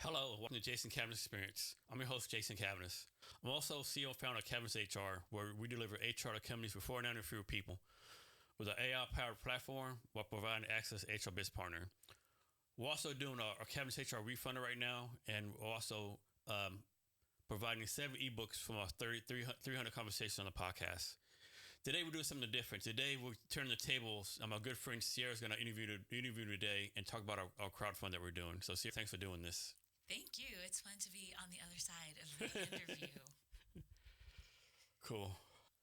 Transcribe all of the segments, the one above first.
Hello, welcome to Jason Cavness Experience. I'm your host, Jason Cavness. I'm also CEO and founder of CavnessHR, where we deliver HR to companies with 4 and fewer people with an AI-powered platform while providing access to HR business partner. We're also doing our CavnessHR Wefunder right now, and we're also providing 7 ebooks from our 300 conversations on the podcast. Today, we're doing something different. Today, we're turning the tables. My good friend Sierra is going to interview today and talk about our crowdfund that we're doing. So, Sierra, thanks for doing this. Thank you. It's fun to be on the other side of the interview. Cool.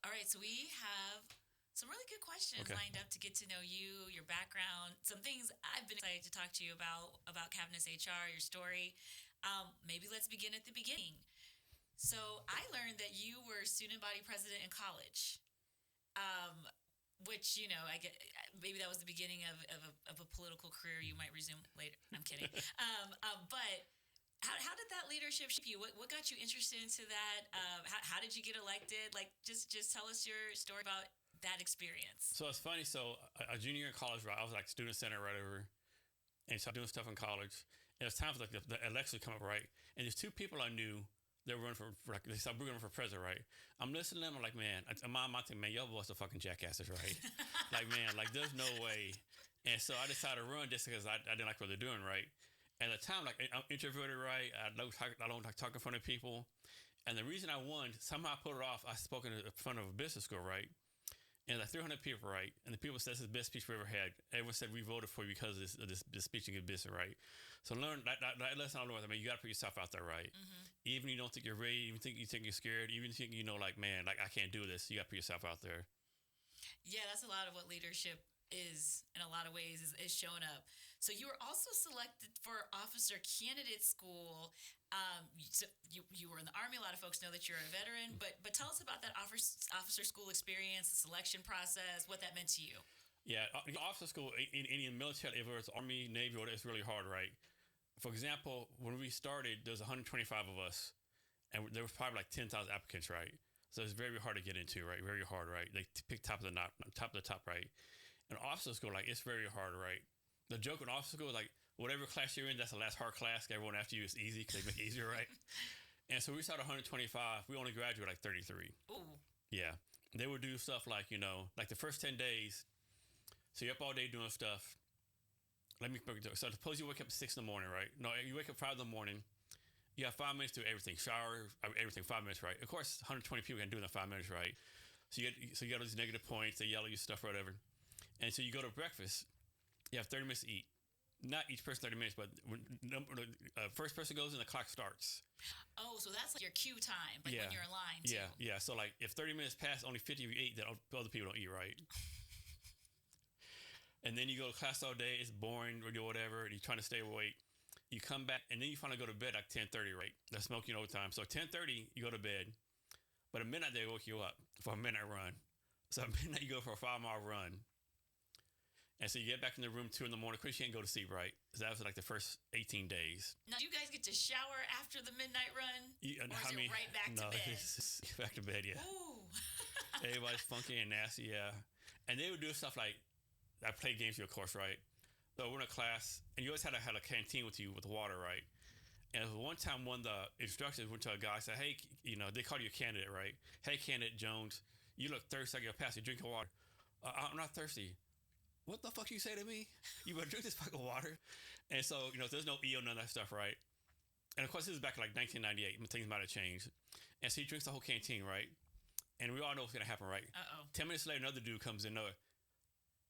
All right, so we have some really good questions lined up to get to know you, your background, some things I've been excited to talk to you about CavnessHR, your story. Maybe let's begin at the beginning. So I learned that you were student body president in college, which, I get, maybe that was the beginning of a political career you might resume later. I'm kidding. But how did that leadership shape you? What got you interested into that? How did you get elected? Like, just tell us your story about that experience. So it's funny. So a junior year in college, right? I was like student center, right over, and so I'm doing stuff in college. And it was time for like the election to come up, right? And there's 2 people I knew that were running for like they said we're running for president, right? I'm listening to them. I'm like, man, I'm thinking, man, y'all boys are fucking jackasses, right? Like, man, like there's no way. And so I decided to run just because I didn't like what they're doing, right? At the time, like I'm introverted, right? I don't like talking in front of people. And the reason I won, somehow I put it off. I spoke in front of a business school, right? And like 300 people, right? And the people said this is the best speech we ever had. Everyone said we voted for you because of this speech and good business, right? So learn that lesson I learned. I mean, you got to put yourself out there, right? Mm-hmm. Even if you don't think you're ready, even you think you're scared, even think like, man, like I can't do this. You got to put yourself out there. Yeah, that's a lot of what leadership is in a lot of ways is showing up. So you were also selected for officer candidate school. So you were in the Army. A lot of folks know that you're a veteran, but tell us about that officer school experience, the selection process, what that meant to you. Yeah, officer school in the military, whether it's Army, Navy, or it's really hard, right? For example, when we started, there was 125 of us, and there was probably like 10,000 applicants, right? So it's very hard to get into, right? Very hard, right? They pick top of the top, right? And officer school, like, it's very hard, right? The joke in officer school is like, whatever class you're in, that's the last hard class. Everyone after you is easy because they make it easier, right? And so we started 125. We only graduated like 33. Ooh. Yeah. They would do stuff like, like the first 10 days. So you're up all day doing stuff. So suppose you wake up at 6 in the morning, right? No, you wake up 5 in the morning. You have 5 minutes to do everything. Shower, everything, 5 minutes, right? Of course, 120 people can do it in 5 minutes, right? So you get all these negative points. They yell at you stuff or whatever. And so you go to breakfast. You have 30 minutes to eat. Not each person 30 minutes, but when first person goes in, the clock starts. Oh, so that's like your cue time, like when you're in line, too. Yeah. So like if 30 minutes pass, only 50 of you eat, then other people don't eat, right? And then you go to class all day. It's boring or do whatever, and you're trying to stay awake. You come back, and then you finally go to bed like 10:30, right? That's smoking overtime. So 10:30, you go to bed. But at midnight, they wake you up for a midnight run. So at midnight, you go for a 5-mile run. And so you get back in the room 2 in the morning. Of course, you can't go to sleep, right? So that was like the first 18 days. Now, do you guys get to shower after the midnight run? Or is it right back to bed? It's back to bed, yeah. Ooh. Everybody's funky and nasty, yeah. And they would do stuff like, I played games with you, of course, right? So we're in a class, and you always had a canteen with you with water, right? And one time, one of the instructors went to a guy and said, hey, they called you a candidate, right? Hey, candidate Jones, you look thirsty. I get past you, drink your water. I'm not thirsty. What the fuck you say to me? You better drink this fucking water. And so, there's no EO, none of that stuff, right? And of course, this is back in like 1998. Things might have changed. And so he drinks the whole canteen, right? And we all know what's going to happen, right? 10 minutes later, another dude comes in,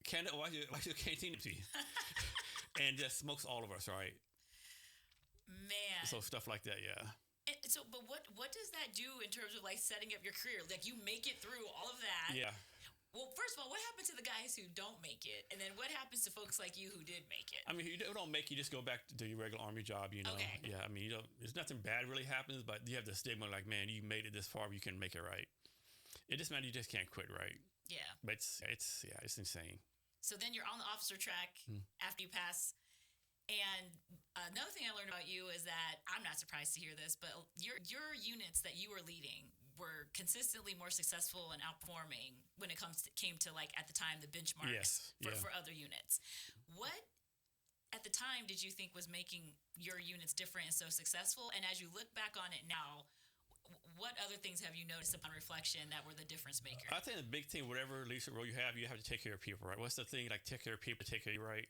candidate, why's your canteen empty? And just smokes all of us, right? Man. So stuff like that, yeah. And so, but what does that do in terms of like setting up your career? Like you make it through all of that. Yeah. Well, first of all, what happens to the guys who don't make it? And then what happens to folks like you who did make it? I mean, you don't make it, you just go back to your regular Army job, Okay. Yeah, I mean, there's nothing bad really happens, but you have the stigma like, man, you made it this far, you can make it, right? It just means you just can't quit, right? Yeah. But it's insane. So then you're on the officer track after you pass. And another thing I learned about you is that, I'm not surprised to hear this, but your units that you were leading were consistently more successful and outperforming when it came to like at the time the benchmarks for other units. What at the time did you think was making your units different and so successful? And as you look back on it now, what other things have you noticed upon reflection that were the difference maker? I think the big thing, whatever leadership role you have to take care of people, right? What's the thing? Like, take care of people, take care of you, right?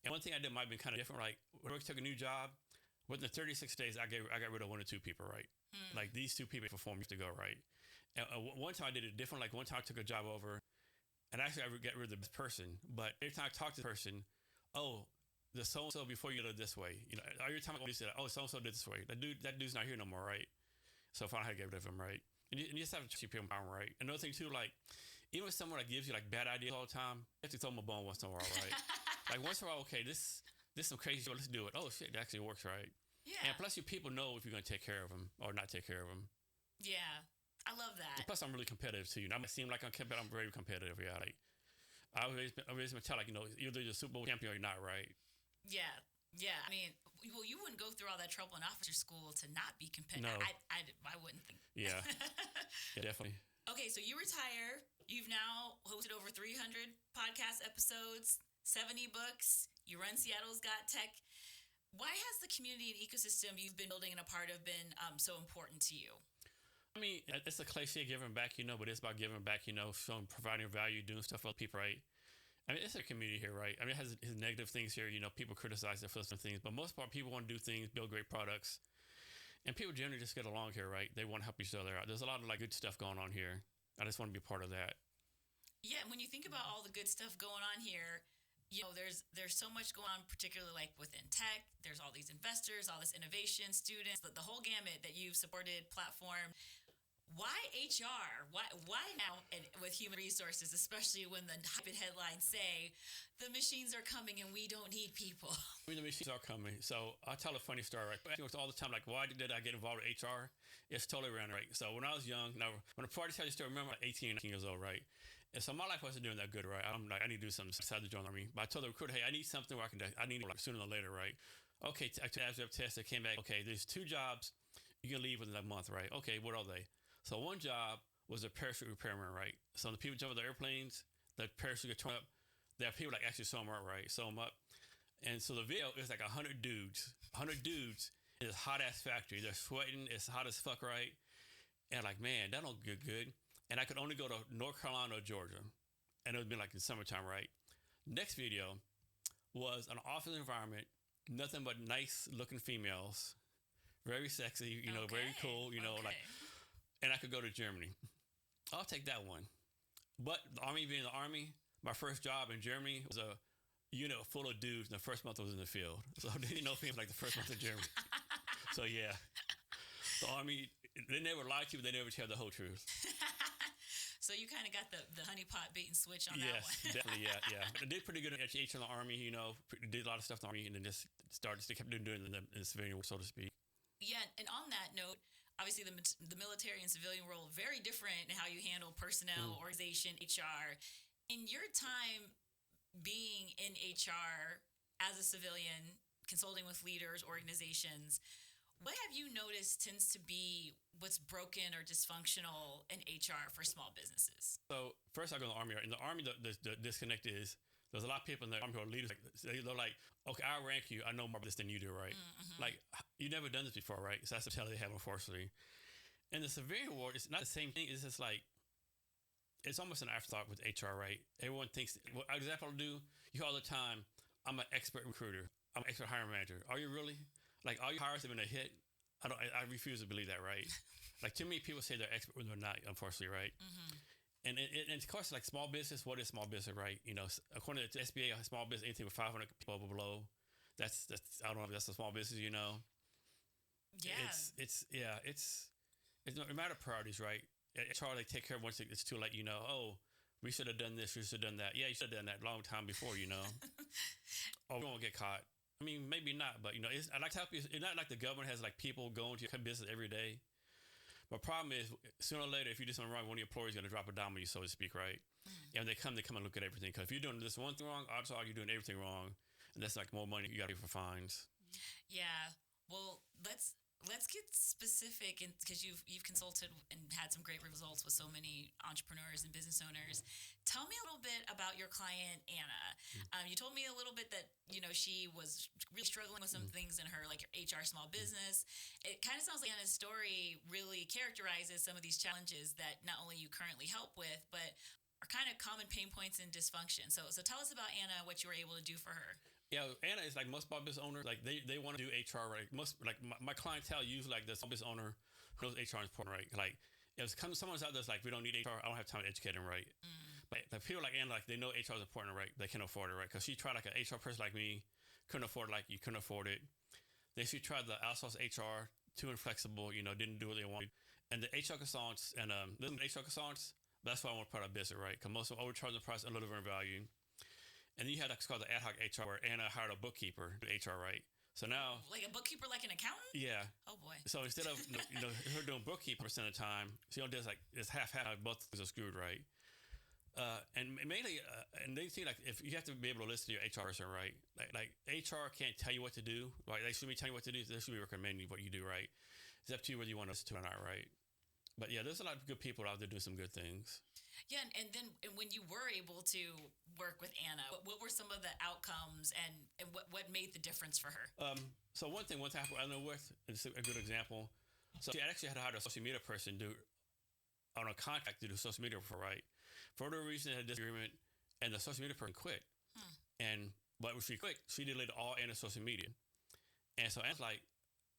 And one thing I did might have been kind of different. Like, when I took a new job, within the 36 days, I got rid of 1 or 2 people, right? Like, these 2 people perform to go, right? And one time I did it different. Like, one time I took a job over, and actually I would get rid of the person. But every time I talk to the person, oh, the so-and-so before you did it this way. You know, every time I said, oh, so-and-so did this way. That dude's not here no more, right? So I finally had to get rid of him, right? And you just have to keep him down, right? Another thing too, like, even with someone that gives you like bad ideas all the time, you have to throw them a bone once in a while, right? Like, once in a while, okay, this some crazy shit, let's do it. Oh shit, that actually works, right? Yeah. And plus, you people know if you're gonna take care of them or not take care of them. Yeah, I love that. And plus, I'm really competitive too. You know, I might seem like I'm competitive. I'm very competitive. Yeah, like I always been tell, like, you know, either you're a Super Bowl champion or you're not, right? Yeah. Yeah. I mean, well, you wouldn't go through all that trouble in officer school to not be competitive. No. I wouldn't think. Yeah. Yeah, definitely. Okay, so you retire. You've now hosted over 300 podcast episodes, 70 books. You run Seattle's Got Tech. Why has the community and ecosystem you've been building and a part of been so important to you? I mean, it's a cliche, giving back, you know, but it's about giving back, you know, showing, providing value, doing stuff for other people, right? I mean, it's a community here, right? I mean, it has negative things here. You know, people criticize it for some things, but most part, people want to do things, build great products, and people generally just get along here, right? They want to help each other out. There's a lot of like good stuff going on here. I just want to be a part of that. Yeah, when you think about all the good stuff going on here, you know, there's so much going on, particularly like within tech. There's all these investors, all this innovation, students, the whole gamut that you've supported, platform. Why HR? Why now? And with human resources, especially when the headlines say the machines are coming and we don't need people. I mean, the machines are coming. So I'll tell a funny story, right? I all the time, like, why did I get involved with HR? It's totally random, right? So when I was young, now when the party started, I still remember, like 18, 19 years old, right? And so my life wasn't doing that good, right? I'm like, I need to do something. I decided to join the Army. But I told the recruiter, hey, I need something where I need like sooner than later, right? Okay, I took the test. I came back. Okay, there's 2 jobs you can leave within a month, right? Okay, what are they? So one job was a parachute repairman, right? So the people jump on the airplanes, the parachute get torn up. There are people like actually sew them up, right? Sew them up. And so the video is like 100 dudes in this hot ass factory. They're sweating. It's hot as fuck, right? And like, man, that don't get good. And I could only go to North Carolina or Georgia. And it would be like in summertime, right? Next video was an office environment, nothing but nice looking females, very sexy, you know, very cool, you know, like, and I could go to Germany. I'll take that one. But the Army, being the Army, my first job in Germany was a unit full of dudes, and the first month I was in the field. So I didn't know things like the first month in Germany. So yeah, the Army, they never lie to you, but they never tell the whole truth. So you kind of got the honeypot bait and switch on yes, that one. Definitely, yeah. I did pretty good at H in the Army, you know, did a lot of stuff in the Army, and then just kept doing it in the civilian world, so to speak. Yeah, and on that note, obviously the military and civilian world, very different in how you handle personnel, organization, HR. In your time being in HR as a civilian, consulting with leaders, organizations, what have you noticed tends to be what's broken or dysfunctional in HR for small businesses? So first I go to the Army. In the Army, the disconnect is there's a lot of people in the Army who are leaders. They're like, okay, I rank you. I know more about this than you do, right? Mm-hmm. Like, you've never done this before, right? So that's the mentality they have, unfortunately. In the civilian world, it's not the same thing. It's just like, it's almost an afterthought with HR, right? Everyone thinks, what example I'll do, you hear all the time, I'm an expert recruiter. I'm an expert hiring manager. Are you really? Like, all your hires have been a hit? I refuse to believe that, right? Like, too many people say they're expert when they're not, unfortunately, right? Mm-hmm. And of course, like small business, what is small business, right? You know, according to SBA, a small business, anything with 500 people below, that's I don't know if that's a small business, you know? Yeah. It's no matter priorities, right? HR, they take care of once it's too late, you know, oh, we should have done this, we should have done that. Yeah, you should have done that a long time before, you know? Oh, we won't get caught. I mean, maybe not, but, you know, I like to help you. It's not like the government has, like, people going to your business every day. But problem is, sooner or later, if you do something wrong, one of your employees is going to drop a dime on you, so to speak, right? And they come and look at everything. Because if you're doing this one thing wrong, odds are you're doing everything wrong. And that's, like, more money you got to pay for fines. Yeah. Well, let's let's get specific, and because you've consulted and had some great results with so many entrepreneurs and business owners. Tell me a little bit about your client Anna. You told me a little bit that she was really struggling with some things in her like your HR small business. It kind of sounds like Anna's story really characterizes some of these challenges that not only you currently help with, but are kind of common pain points and dysfunction. So tell us about Anna, what you were able to do for her. Yeah, Anna is like most small business owners. Like they want to do HR right. Most like my clientele usually like the small business owner who knows HR is important, right? Like if someone's out there's like we don't need HR, I don't have time to educate them, right? But like people like Anna, like they know HR is important, right? They can afford it, right? Because she tried like an HR person like me, couldn't afford it, like you couldn't afford it. Then she tried the outsource HR, too inflexible, didn't do what they wanted. And the HR consultants and the HR consultants, that's why I want to put out business, right? Because most of them overcharge the price and delivering value. And then you had what's called the ad hoc HR, where Anna hired a bookkeeper to HR, right? So now, like a bookkeeper, like an accountant. Yeah. Oh boy. So instead of her doing bookkeeping percent of the time, she only does like it's half. Both things are screwed, right? And mainly, and they see like if you have to be able to listen to your HR person, right? Like HR can't tell you what to do, right? They should be telling you what to do. They should be recommending you what you do, right? It's up to you whether you want to listen to it or not, right? But yeah, there's a lot of good people out there doing some good things. Yeah, and then when you were able to work with Anna, what were some of the outcomes and what made the difference for her? So one thing I know with, it's a good example. So she actually had to hire a social media person on a contract to do social media for, right? For whatever reason, they had a disagreement, and the social media person quit. But when she quit, she deleted all Anna's social media. And so Anna's like,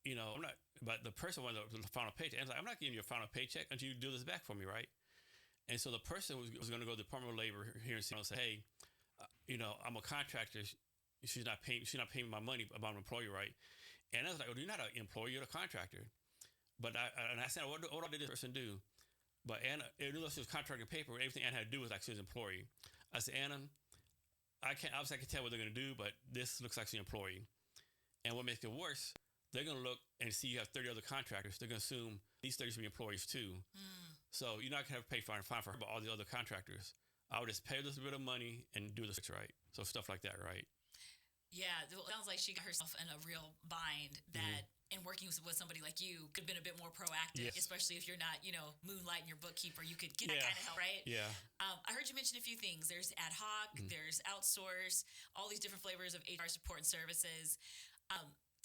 I'm not, but the person wanted the final paycheck. Anna's like, I'm not giving you a final paycheck until you do this back for me, right? And so the person was going to go to the Department of Labor here in Seattle and say, hey, I'm a contractor. She's not paying my money about an employee, right? And I was like, well, you're not an employee, you're a contractor. But I said, what did this person do? But Anna, even though she was contracting paper, everything Anna had to do was like she was an employee. I said, Anna, I can tell what they're going to do, but this looks like she's an employee. And what makes it worse, they're going to look and see you have 30 other contractors. They're going to assume these 30 should be employees too. So you're not going to have to pay fine for her, but all the other contractors. I would just pay this bit of money and do this right. So stuff like that, right? Yeah, it sounds like she got herself in a real bind that in working with somebody like you could have been a bit more proactive, especially if you're not, moonlighting your bookkeeper. You could get that kind of help, right? Yeah. I heard you mention a few things. There's ad hoc, there's outsource, all these different flavors of HR support and services.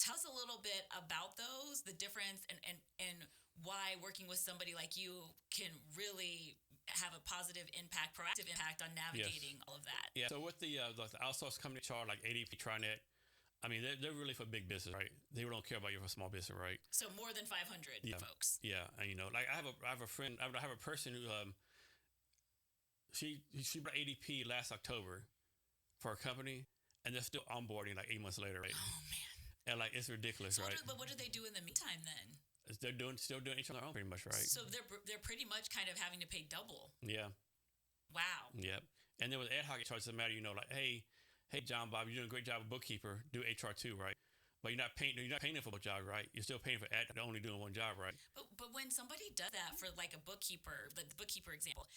Tell us a little bit about those, the difference, and why working with somebody like you can really have a positive impact, proactive impact on navigating all of that. Yeah. So with the outsourced company HR like ADP, TriNet, I mean, they're really for big business, right? They don't care about you for small business, right? So more than 500 folks. Yeah, and like I have a friend, I have a person who she bought ADP last October for a company, and they're still onboarding like 8 months later, right? Oh man. And like it's ridiculous, right? But what do they do in the meantime then? They're still doing HR on their own, pretty much, right? So they're pretty much kind of having to pay double. Yeah. Wow. Yep. And then with ad hoc HR, it doesn't matter, like, hey, John Bob, you're doing a great job with bookkeeper. Do HR too, right? But you're not paying them for a job, right? You're still paying for they're only doing one job, right? But when somebody does that for like a bookkeeper, the bookkeeper example,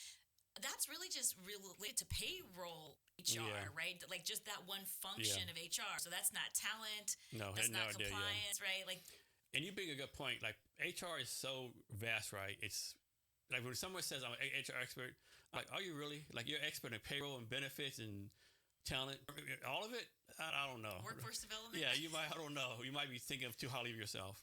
that's really just related to payroll HR, right? Like just that one function of HR. So that's not talent. No, that's not compliance, right? Like. And you bring a good point. Like HR is so vast, right? It's like when someone says I'm an HR expert, like, are you really? Like you're expert in payroll and benefits and talent, all of it? I don't know. Workforce development. Yeah, you might. I don't know. You might be thinking of too highly of yourself.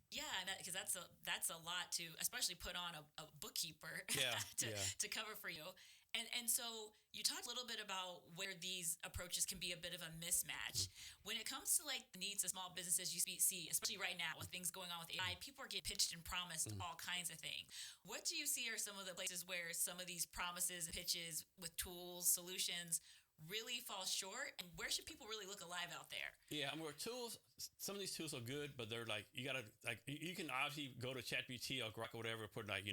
Yeah, because that's a lot to especially put on a bookkeeper to cover for you. And so you talked a little bit about where these approaches can be a bit of a mismatch. When it comes to like the needs of small businesses, you see, especially right now with things going on with AI, people are getting pitched and promised all kinds of things. What do you see are some of the places where some of these promises and pitches with tools, solutions really fall short, and where should people really look alive out there? Yeah, I mean, tools, some of these tools are good, but they're like, you gotta, like, you can obviously go to ChatGPT or Grok or whatever, put like,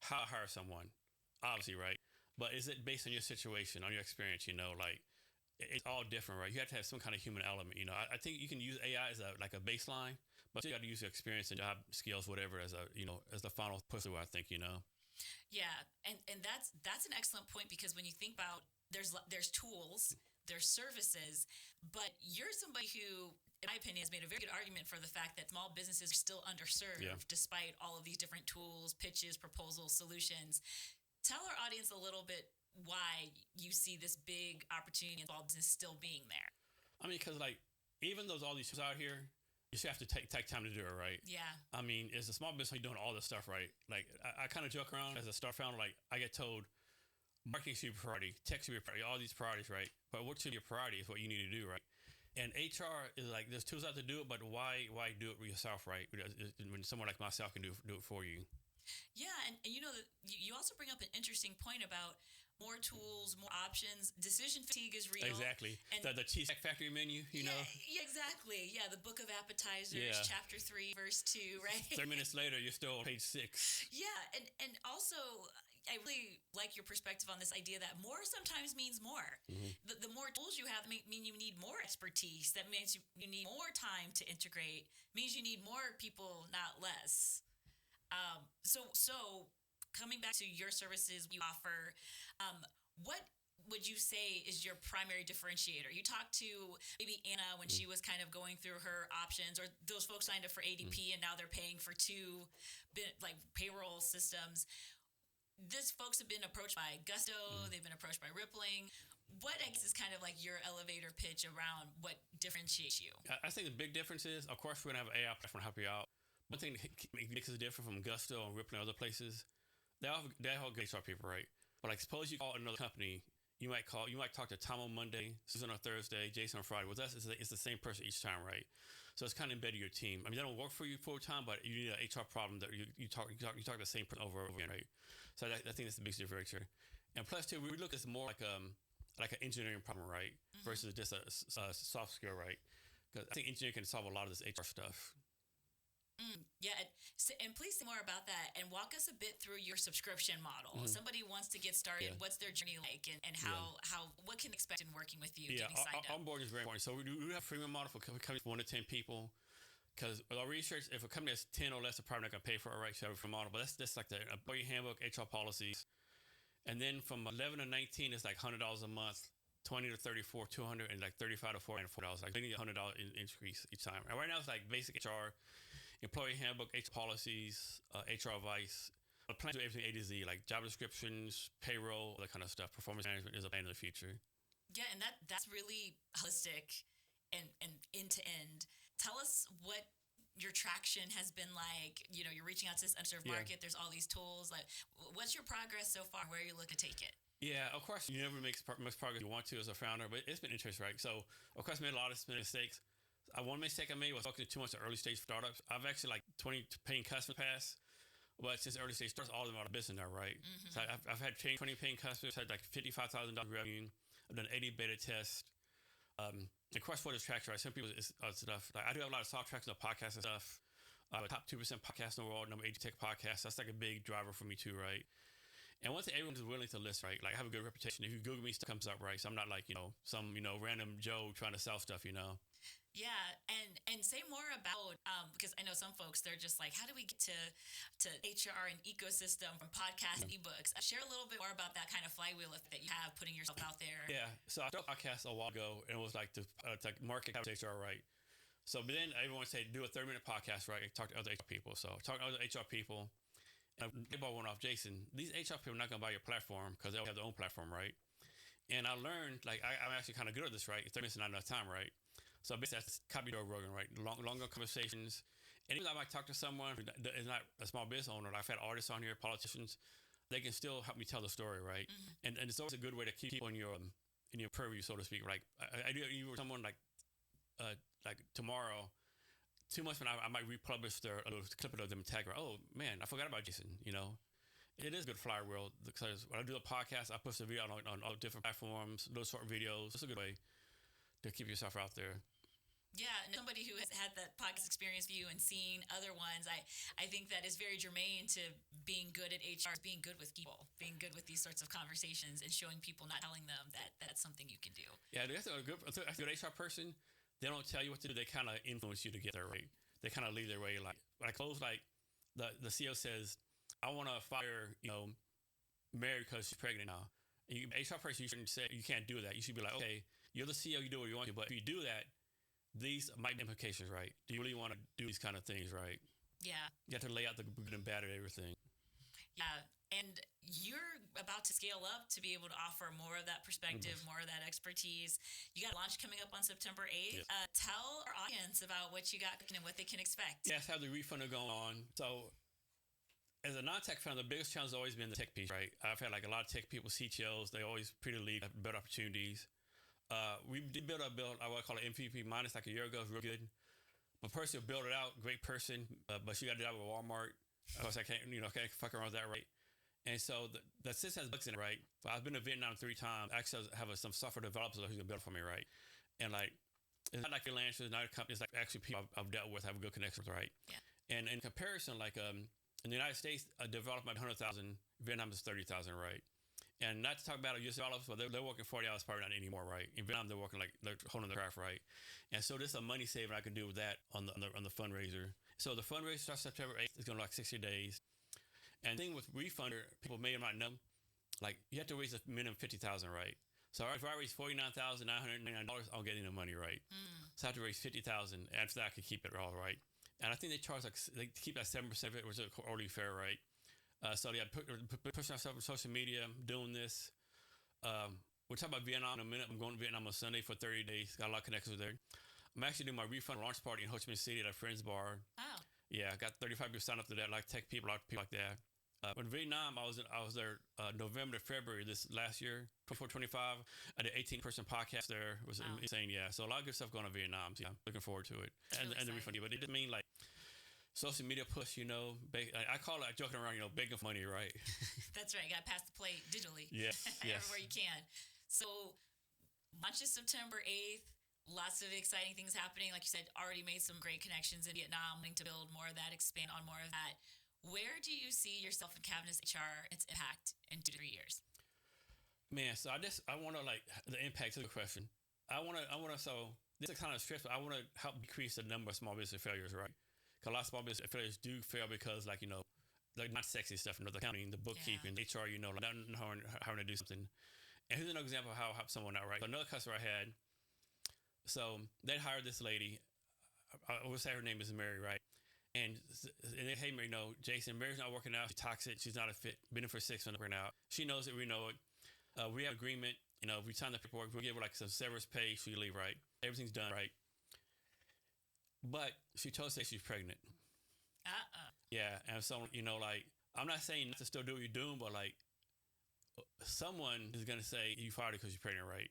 how to hire someone, obviously, right? But is it based on your situation, on your experience, like, it's all different, right? You have to have some kind of human element, I think you can use AI as a baseline, but you got to use your experience and job skills, whatever, as the final push through, I think, Yeah, and that's an excellent point, because when you think about there's tools, there's services, but you're somebody who in my opinion, has made a very good argument for the fact that small businesses are still underserved despite all of these different tools, pitches, proposals, solutions. Tell our audience a little bit why you see this big opportunity in small business still being there. I mean, because like, even though there's all these tools out here, you still have to take time to do it, right? Yeah. I mean, as a small business, you're doing all this stuff, right? Like, I kind of joke around as a start founder, like, I get told, marketing should be a priority, tech should be a priority, all these priorities, right? But what should be a priority is what you need to do, right? And HR is like, there's tools out to do it, but why do it yourself, right? When someone like myself can do it for you. Yeah, and you know, you also bring up an interesting point about more tools, more options. Decision fatigue is real. Exactly. And the cheese factory menu, you know? Yeah, exactly. Yeah, the book of appetizers, chapter 3, verse 2, right? 3 minutes later, you're still on page 6. Yeah, and also, I really like your perspective on this idea that more sometimes means more. Mm-hmm. The more tools you have mean you need more expertise. That means you need more time to integrate. Means you need more people, not less. So coming back to your services you offer, what would you say is your primary differentiator? You talked to maybe Anna when she was kind of going through her options, or those folks signed up for ADP and now they're paying for 2 like payroll systems. These folks have been approached by Gusto, they've been approached by Rippling. What I guess is kind of like your elevator pitch around what differentiates you? I think the big difference is, of course, we're going to have an AI platform to help you out. One thing that makes us different from Gusto and Rippling and other places, they all get HR people, right? But like, suppose you call another company, you might talk to Tom on Monday, Susan on Thursday, Jason on Friday. With us, it's the same person each time, right? So it's kind of embedded in your team. I mean, they don't work for you full time, but you need an HR problem that you talk to the same person over and over again, right? So I think that's the biggest differentiator. And plus, too, we look at it more like an engineering problem, right? Mm-hmm. Versus just a soft skill, right? Because I think engineering can solve a lot of this HR stuff. Yeah, and please say more about that and walk us a bit through your subscription model. Mm-hmm. Somebody wants to get started. What's their journey like, and how what can they expect in working with you? Yeah, getting signed up? Onboarding is very important. So we have a freemium model for companies 1 to 10 people. Because with our research, if a company has 10 or less, they're probably not going to pay for it, right? So we have a model, but that's like the employee handbook, HR policies, and then from 11 to 19, it's like $100 a month. 20 to 34, 200, and like 35 to $400. Like they need a $100 increase each time. And right now it's like basic HR, employee handbook, HR policies, HR advice. A plan to do everything A to Z, like job descriptions, payroll, that kind of stuff. Performance management is a plan in the future. Yeah, and that's really holistic and end to end. Tell us what your traction has been like. You know, you're reaching out to this underserved market. There's all these tools. Like, what's your progress so far? Where are you looking to take it? Yeah, of course, you never make much progress you want to as a founder, but it's been interesting, right? So, of course, I made a lot of mistakes. One mistake I made was talking too much to early stage startups. I've actually like 20 paying customers pass, but since early stage startups, all of them are out of business now, right? Mm-hmm. So I've had 20 paying customers, had like $55,000 revenue. I've done 80 beta tests. And cross-border traction, right? Some people stuff. Like I do have a lot of soft tracks on podcasts and stuff. The top 2% podcast in the world, number 80 tech podcast. That's like a big driver for me too, right? And one thing everyone's willing to list, right? Like I have a good reputation. If you Google me, stuff comes up, right? So I'm not like, some, random Joe trying to sell stuff, Yeah, and say more about because I know some folks, they're just like, how do we get to HR and ecosystem from podcasts and ebooks? Share a little bit more about that kind of flywheel that you have, putting yourself out there. Yeah, so I started a podcast a while ago, and it was like to market HR, right? So but then everyone said do a 30-minute podcast, right? Talk to other HR people. So talk to other HR people. And they bought one off Jason. These HR people are not gonna buy your platform because they all have their own platform, right? And I learned like I'm actually kind of good at this, right? 30 minutes is not enough time, right? So basically, that's copy door Rogan, right? Longer conversations. And even if I might talk to someone who is not a small business owner, like I've had artists on here, politicians, they can still help me tell the story, right? Mm-hmm. And it's always a good way to keep people in your purview, so to speak. Like I do, you were someone like tomorrow, 2 months from now, I might republish a little clip of them and tag her. Oh man, I forgot about Jason. It is a good flywheel because when I do a podcast, I post a video on all different platforms, those short videos. It's a good way to keep yourself out there. Yeah, and somebody who has had that podcast experience view and seen other ones, I think that is very germane to being good at HR, being good with people, being good with these sorts of conversations and showing people, not telling them that that's something you can do. Yeah, that's a good HR person. They don't tell you what to do. They kind of influence you to get there, right? They kind of lead their way. Like when I close, like the CEO says, I want to fire, Mary because she's pregnant now. And HR person, you shouldn't say, you can't do that. You should be like, okay, you're the CEO, you do what you want to, but if you do that, these might be implications, right? Do you really want to do these kind of things, right? Yeah. You have to lay out the good and bad of everything. Yeah. And you're about to scale up to be able to offer more of that perspective, more of that expertise. You got a launch coming up on September 8th. Yes. Tell our audience about what you got and what they can expect. Yes, have the Wefunder going on. So as a non-tech founder, the biggest challenge has always been the tech piece, right? I've had like a lot of tech people, CTOs, they always pretty lead, better opportunities. We did build, I would call it MVP minus like a year ago. It was real good. But person who built it out, great person, but she got it out with Walmart. Of course, I can't fuck around with that, right? And so the system has bugs in it, right? So I've been to Vietnam 3 times. I actually have some software developers who's gonna build it for me, right? And like, it's not like freelancers, not a company. It's like actually people I've dealt with, have a good connection with, right? Yeah. And in comparison, like in the United States, a developer might be 100,000. Vietnam is 30,000, right? And not to talk about US developers, but they're working 40 hours probably not anymore, right? In Vietnam, they're working like they're holding their craft, right? And so this is a money saving I can do with that on the fundraiser. So the fundraiser starts September 8th. It's going to like 60 days. And the thing with Wefunder, people may or not know, like you have to raise a minimum 50,000, right? So if I raise $49,999, I'll get the money, right? So I have to raise 50,000. After that, I can keep it all, right? And I think they charge like they keep that 7% of it, which is already fair, right? So yeah, pushing ourselves on social media, doing this. We're talking about Vietnam in a minute. I'm going to Vietnam on Sunday for 30 days. Got a lot of connections there. I'm actually doing my Wefunder launch party in Chi Minh City at a friend's bar. Wow. Yeah, I got 35 people signed up to that, like tech people, a lot of people like that. In Vietnam, I was there November to February this last year, 24-25. I did 18-person podcast there. It was insane, yeah. So a lot of good stuff going on in Vietnam. So yeah, looking forward to it. And the Wefunder, but it didn't mean like social media push, I call it joking around, begging for money, right? That's right. You got to pass the plate digitally. Yes. Everywhere you can. So launch is September 8th. Lots of exciting things happening. Like you said, already made some great connections in Vietnam, wanting to build more of that, expand on more of that. Where do you see yourself in CavnessHR, its impact in 2 to 3 years? Man, so I want to the impact to the question. So this is kind of stressful. I want to help decrease the number of small business failures, right? Because a lot of small business failures do fail because like not sexy stuff, the accounting, the bookkeeping, HR, not having to do something. And here's another example of how I help someone out, right? So another customer I had, so they hired this lady. I will say her name is Mary, right? And they, hey, Mary, Jason, Mary's not working out. She's toxic. She's not a fit. Been in for 6 months, working out. She knows it. We know it. We have agreement. We signed the paperwork. We give her like some severance pay. She leave, right? Everything's done, right? But she told us that she's pregnant. Yeah, and so I'm not saying not to still do what you're doing, but like someone is gonna say you fired her because you're pregnant, right?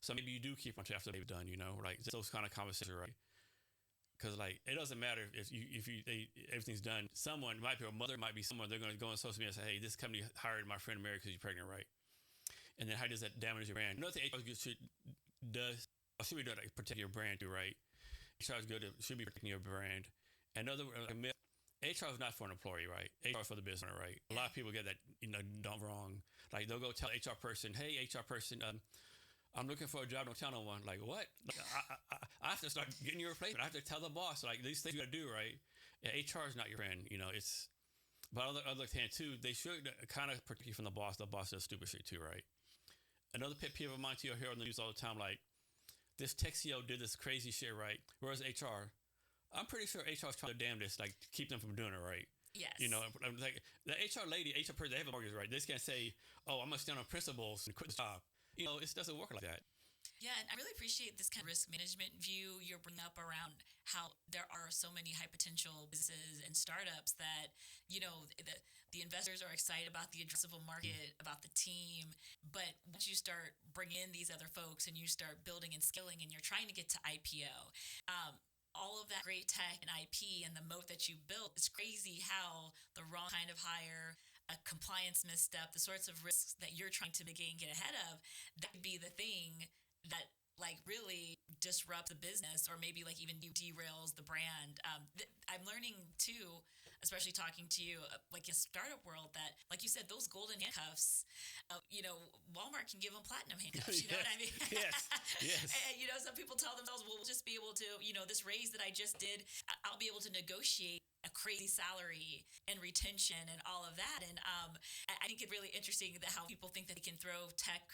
So maybe you do keep on after they've done, like those kind of conversations, right? Because like it doesn't matter if everything's done. Someone might be a mother, might be someone. They're going to go on social media and say, "Hey, this company hired my friend Mary because you're pregnant, right?" And then how does that damage your brand? Another thing HR should be doing like protect your brand too, right? HR is good. Should be protecting your brand. Another myth: HR is not for an employee, right? HR is for the business, right? A lot of people get that done wrong. Like they'll go tell HR person, "Hey, HR person, I'm looking for a job. Don't tell no one." Like, what? I have to start getting your replacement. I have to tell the boss, like, these things you got to do, right? Yeah, HR is not your friend. It's... But on the other hand, too, they should kind of protect you from the boss. The boss does stupid shit, too, right? Another pet peeve of mine, too, I hear on the news all the time, like, this tech CEO did this crazy shit, right? Whereas HR, I'm pretty sure HR is trying to damnedest, like, keep them from doing it, right? Yes. Like, the HR lady, HR person, they have a mortgage, right? They just can't say, oh, I'm going to stand on principles and quit the job. It doesn't work like that. Yeah, and I really appreciate this kind of risk management view you're bringing up around how there are so many high potential businesses and startups that, the investors are excited about the addressable market, about the team. But once you start bringing in these other folks and you start building and scaling and you're trying to get to IPO, all of that great tech and IP and the moat that you built, it's crazy how the wrong kind of hire, a compliance misstep, the sorts of risks that you're trying to mitigate and get ahead of, that could be the thing that like really disrupts the business or maybe like even derails the brand. I'm learning too, especially talking to you, like in startup world, that like you said, those golden handcuffs, Walmart can give them platinum handcuffs. You know what I mean? Yes. And, some people tell themselves, well, we'll just be able to, this raise that I just did, I'll be able to negotiate a crazy salary and retention and all of that. And I think it's really interesting that how people think that they can throw tech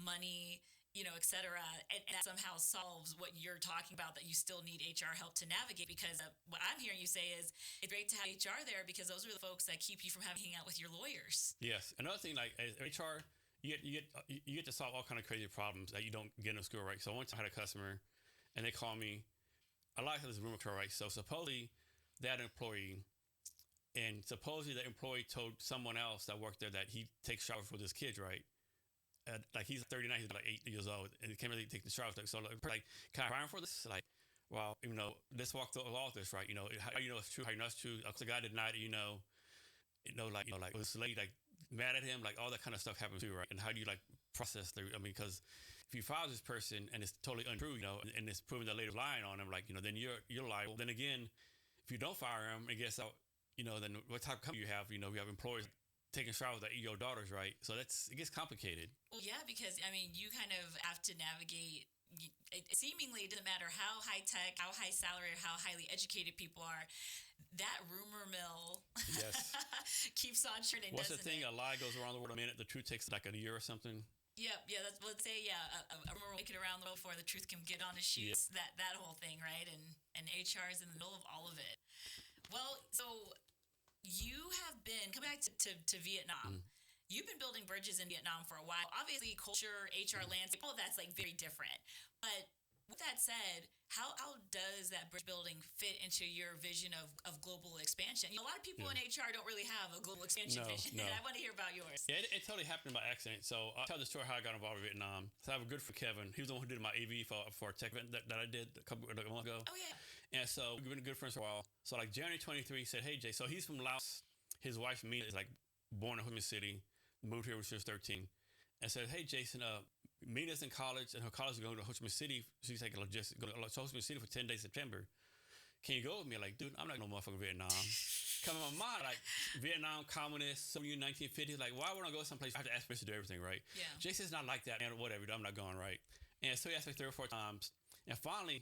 money et cetera. And that somehow solves what you're talking about, that you still need HR help to navigate. Because what I'm hearing you say is it's great to have HR there because those are the folks that keep you from having to hang out with your lawyers. Yes. Another thing, like HR, you get to solve all kind of crazy problems that you don't get in school, right? So once I had a customer and they call me, I like this rumor, right? So supposedly that employee, and supposedly the employee told someone else that worked there that he takes showers with his kids, right? Like he's 39, he's like 8 years old, and he can't really take the showers. So like, can I fire him for this? Like, well, let's walk through all this, right? How it's true, how you know it's true. The guy denied it, like was this lady like mad at him, like all that kind of stuff happens too, right? And how do you like process through? I mean, because if you fire this person and it's totally untrue, and it's proven that lady's lying on him, like then you're liable. Then again, if you don't fire him, it gets out, then what type of company you have? We have employees taking showers that eat your daughters, right? So it gets complicated. Well, yeah, because you kind of have to navigate. It seemingly doesn't matter how high tech, how high salary, or how highly educated people are. That rumor mill, yes, keeps on churning. What's the thing? A lie goes around the world a minute. The truth takes like a year or something. Yep, yeah. Let's say a rumor will make it around the world before the truth can get on the shoots. Yep. That whole thing, right? And HR is in the middle of all of it. Well, so you have been coming back to Vietnam. You've been building bridges in Vietnam for a while. Obviously, culture, HR, landscape, all of that's like very different. But with that said, how does that bridge building fit into your vision of global expansion? A lot of people in HR don't really have a global expansion vision, and I want to hear about yours. Yeah, it totally happened by accident. So I'll tell the story how I got involved in Vietnam. So I have a good friend, Kevin. He was the one who did my AV for a tech event that I did a month ago. Oh, yeah. And so we've been good friends for a while. So like January 23, he said, hey, Jay, so he's from Laos. His wife, Mina, is like born in Chi Minh City, moved here when she was 13. And said, hey, Jason, Mina's in college, and her college is going to Ho Chi Minh City. She's taking logistics, going to Ho Chi Minh City for 10 days in September. Can you go with me? Like, dude, I'm not no motherfucking Vietnam. Come on, my mind, like Vietnam, communists, some of you 1950s. Like, why would I go someplace I have to ask permission to do everything, right? Yeah. Jason's not like that, and whatever. I'm not going, right? And so he asked me 3 or 4 times. And finally,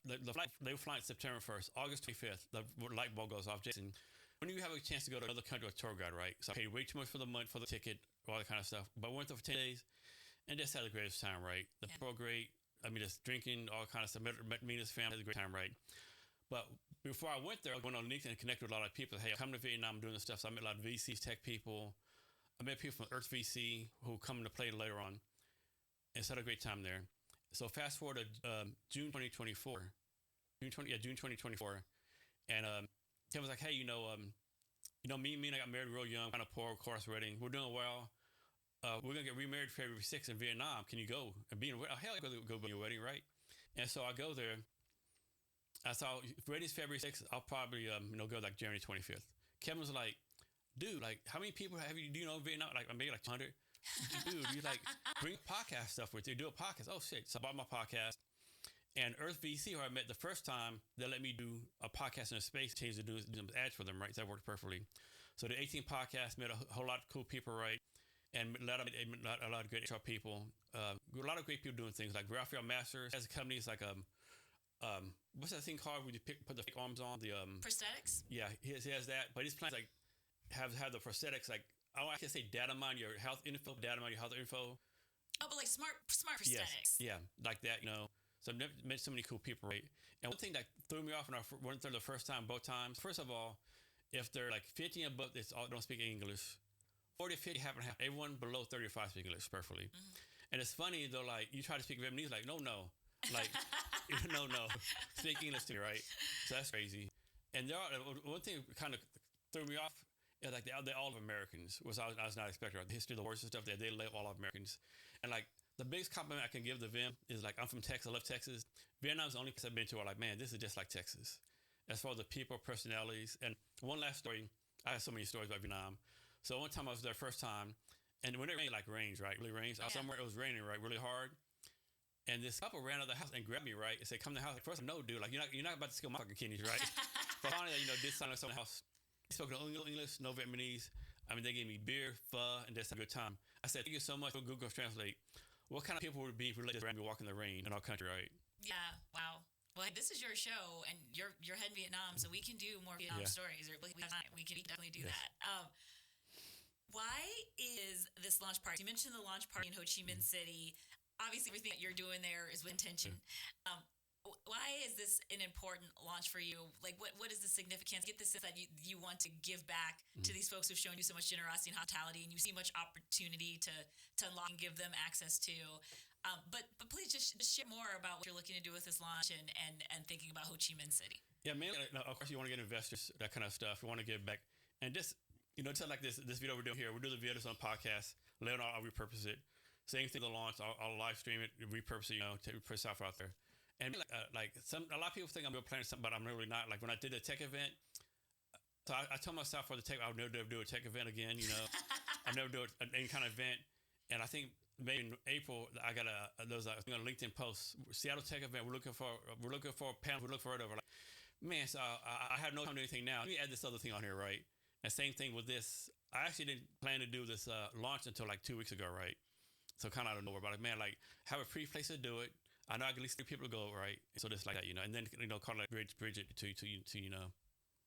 the flight, they were flying September 1st, August 25th, the light bulb goes off. Jason, when you have a chance to go to another country with a tour guide, right? So I paid way too much for the month, for the ticket, all that kind of stuff. But I went there for 10 days and just had the greatest time, right? The people were great. I mean, just drinking, all kind of stuff. Met Mina's family, had a great time, right? But before I went there, I went on LinkedIn and connected with a lot of people. Hey, I'm coming to Vietnam, I'm doing this stuff. So I met a lot of VCs, tech people. I met people from Earth VC who come to play later on. And so I had a great time there. So fast forward to June 2024. June 2024. And Tim was like, hey, me and I got married real young, kind of poor, of course, wedding. We're doing well. We're going to get remarried February 6th in Vietnam. Can you go? And hell, I go to your wedding, right? And so I go there. I saw, if wedding's February 6th, I'll probably, go like January 25th. Kevin was like, dude, like, how many people do you know in Vietnam? Like, maybe like 200. Dude, you like, bring podcast stuff with you. Do a podcast. Oh, shit. So I bought my podcast. And Earth VC, who I met the first time, they let me do a podcast in a space, change to do some ads for them, right? So that worked perfectly. So the 18 podcasts, met a whole lot of cool people, right? And a lot of great HR people. A lot of great people doing things like Raphael Masters has a company. It's like what's that thing called where you put the fake arms on? The prosthetics. Yeah, he has that. But his plans like have the prosthetics like I can say data mine your health info, Oh, but like smart prosthetics. Yes, yeah, like that. So I've met so many cool people, right? And one thing that threw me off when I went there the first time, both times. First of all, if they're like 50 and above, they don't speak English. 40, 50, half and half. Everyone below 35 speak English perfectly. Mm-hmm. And it's funny though, like you try to speak Vietnamese, like no, like no, speak English to me, right? So that's crazy. And one thing kind of threw me off is like they're all Americans, which I was not expecting. Right? The history of the wars and stuff, they love all of Americans, and like. The biggest compliment I can give to Vim is like, I'm from Texas, I love Texas. Vietnam's the only place I've been to where I'm like, man, this is just like Texas. As far as the people, personalities. And one last story, I have so many stories about Vietnam. So one time I was there first time, and when it rained, like rains, right? Really rains. I was somewhere, it was raining, right? Really hard. And this couple ran out of the house and grabbed me, right? And said, come to the house. Like, first, no, dude, like you're not about to steal my fucking kidneys, right? But finally, did sign us on the house. They spoke no English, no Vietnamese. I mean, they gave me beer, pho, and just a good time. I said, thank you so much for Google Translate. What kind of people would be if we let this random walk in the rain in our country, right? Yeah, wow. Well, this is your show, and you're heading Vietnam, so we can do more Vietnam stories. Or we can definitely do that. Why is this launch party? You mentioned the launch party in Ho Chi Minh City. obviously everything that you're doing there is with intention. Why is this an important launch for you? Like, what is the significance? Get the sense that you want to give back to these folks who've shown you so much generosity and hospitality, and you see much opportunity to unlock and give them access to. But please just share more about what you're looking to do with this launch and thinking about Chi Minh City. Yeah, mainly, of course, you want to get investors, that kind of stuff. You want to give back. And just, just like this video we're doing here, we'll do the videos on podcast. Later on, I'll repurpose it. Same thing, the launch, I'll live stream it, repurpose it, put stuff out there. And a lot of people think I'm planning something, but I'm really not. Like when I did the tech event, so I told myself for the tech, I would never do a tech event again. I'll never do any kind of event. And I think maybe in April, I got there was a LinkedIn post, Seattle Tech event. We're looking for a panel. We're looking for it over. Like, man, so I have no time to do anything now. Let me add this other thing on here, right? And same thing with this. I actually didn't plan to do this launch until like 2 weeks ago, right? So kind of out of nowhere, but like, man, like have a pretty place to do it. I know I can at least 3 people to go, right? So just like that, and then kind of like bridge it to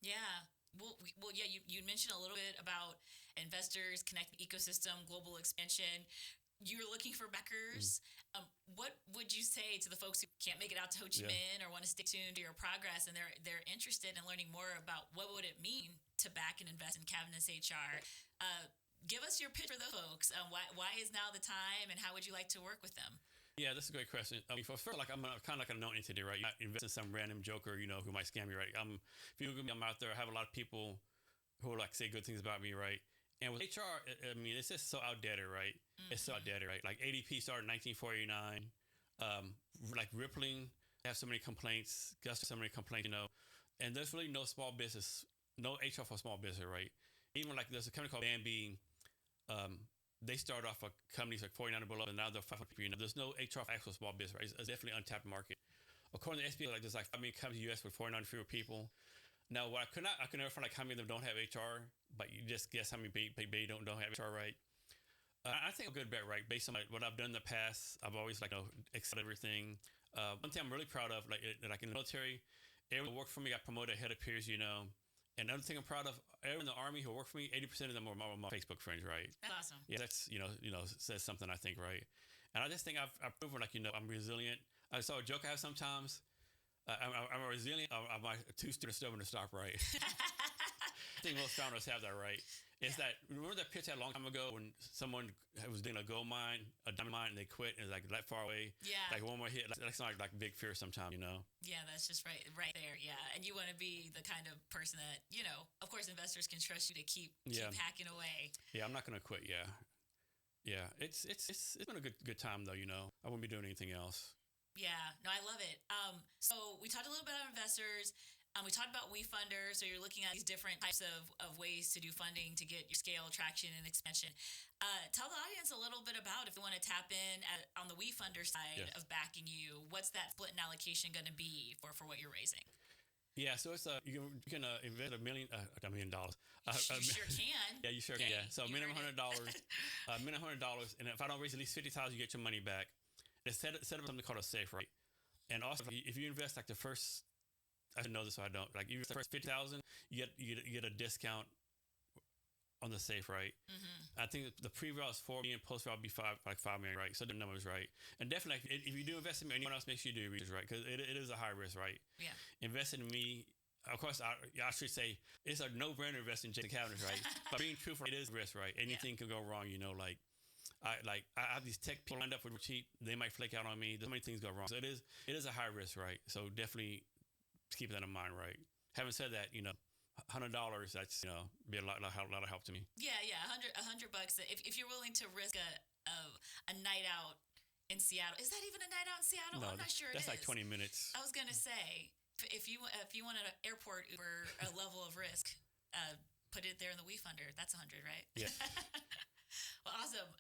Yeah. Well, yeah. You mentioned a little bit about investors, connecting ecosystem, global expansion. You're looking for backers. What would you say to the folks who can't make it out to Ho Chi Minh or want to stay tuned to your progress, and they're interested in learning more about what would it mean to back and invest in CavnessHR? Give us your pitch for those folks. Why is now the time, and how would you like to work with them? Yeah, that's a great question. First, like I'm kind of like a known entity, right? You not invest in some random joker, who might scam you, right? If you Google me, I'm out there. I have a lot of people who like say good things about me, right? And with HR, it's just so outdated, right? Mm-hmm. It's so outdated, right? Like ADP started in 1949. Like Rippling have so many complaints. Gus so many complaints, And there's really no small business, no HR for small business, right? Even like there's a company called Bambi. They started off with companies like 49 and below, and now they're 500 people. There's no HR for actual small business, right? It's definitely an untapped market. According to SBA, like there's like 5 million companies in the US with 49 fewer people. Now, what I could never find like how many of them don't have HR, but you just guess how many don't have HR, right? I think a good bet, right? Based on what I've done in the past, I've always excelled everything. One thing I'm really proud of, like in the military, everyone who worked for me got promoted ahead of peers, And another thing I'm proud of, everyone in the Army who work for me, 80% of them are my Facebook friends, right? That's awesome. Yeah, that's, says something, I think, right? And I just think I've proven, I'm resilient. I saw a joke I have sometimes. I'm resilient. I'm too stubborn to stop, right? I think most founders have that, right? It's that, remember that pitch a long time ago when someone was doing a gold mine, a diamond mine, and they quit, and it's like that far away? Yeah. Like one more hit. That's not like big fear sometimes, Yeah, that's just right there. Yeah. And you want to be the kind of person that, of course, investors can trust you to keep hacking away. Yeah, I'm not going to quit. Yeah. Yeah. It's been a good time, though, I wouldn't be doing anything else. Yeah. No, I love it. So we talked a little bit about investors. We talked about Wefunder, so you're looking at these different types of ways to do funding to get your scale, traction, and expansion. Tell the audience a little bit about if you want to tap in on the Wefunder side of backing you. What's that split and allocation going to be for what you're raising? Yeah, so it's you can invest $1 million. You sure can. Yeah, you sure can. Yeah, so minimum $100, minimum $100, and if I don't raise at least $50,000, you get your money back. And set up something called a safe, right? And also, if you invest like the first, I know this, so I don't. Like you first 50,000, you get a discount on the safe, right? Mm-hmm. I think the pre-route is 4 million, post-route would be 5 million, right? So the numbers, right? And definitely, if you do invest in me, anyone else, make sure you do research, right? Because it is a high risk, right? Yeah. Invest in me. Of course, I should say it's a no-brainer invest in Jason Cavness, right? But being truthful, it is risk, right? Anything can go wrong, I have these tech people lined up with cheap. They might flake out on me. There's so many things go wrong. So it is a high risk, right? So definitely keep that in mind, right? Having said that, $100, that's be a lot of help to me. Yeah, $100. If you're willing to risk a night out in Seattle, is that even a night out in Seattle? No, I'm not sure. That's like 20 minutes. I was gonna say if you wanted an airport Uber, a level of risk, put it there in the Wefunder. That's 100, right? Yeah. Well, awesome.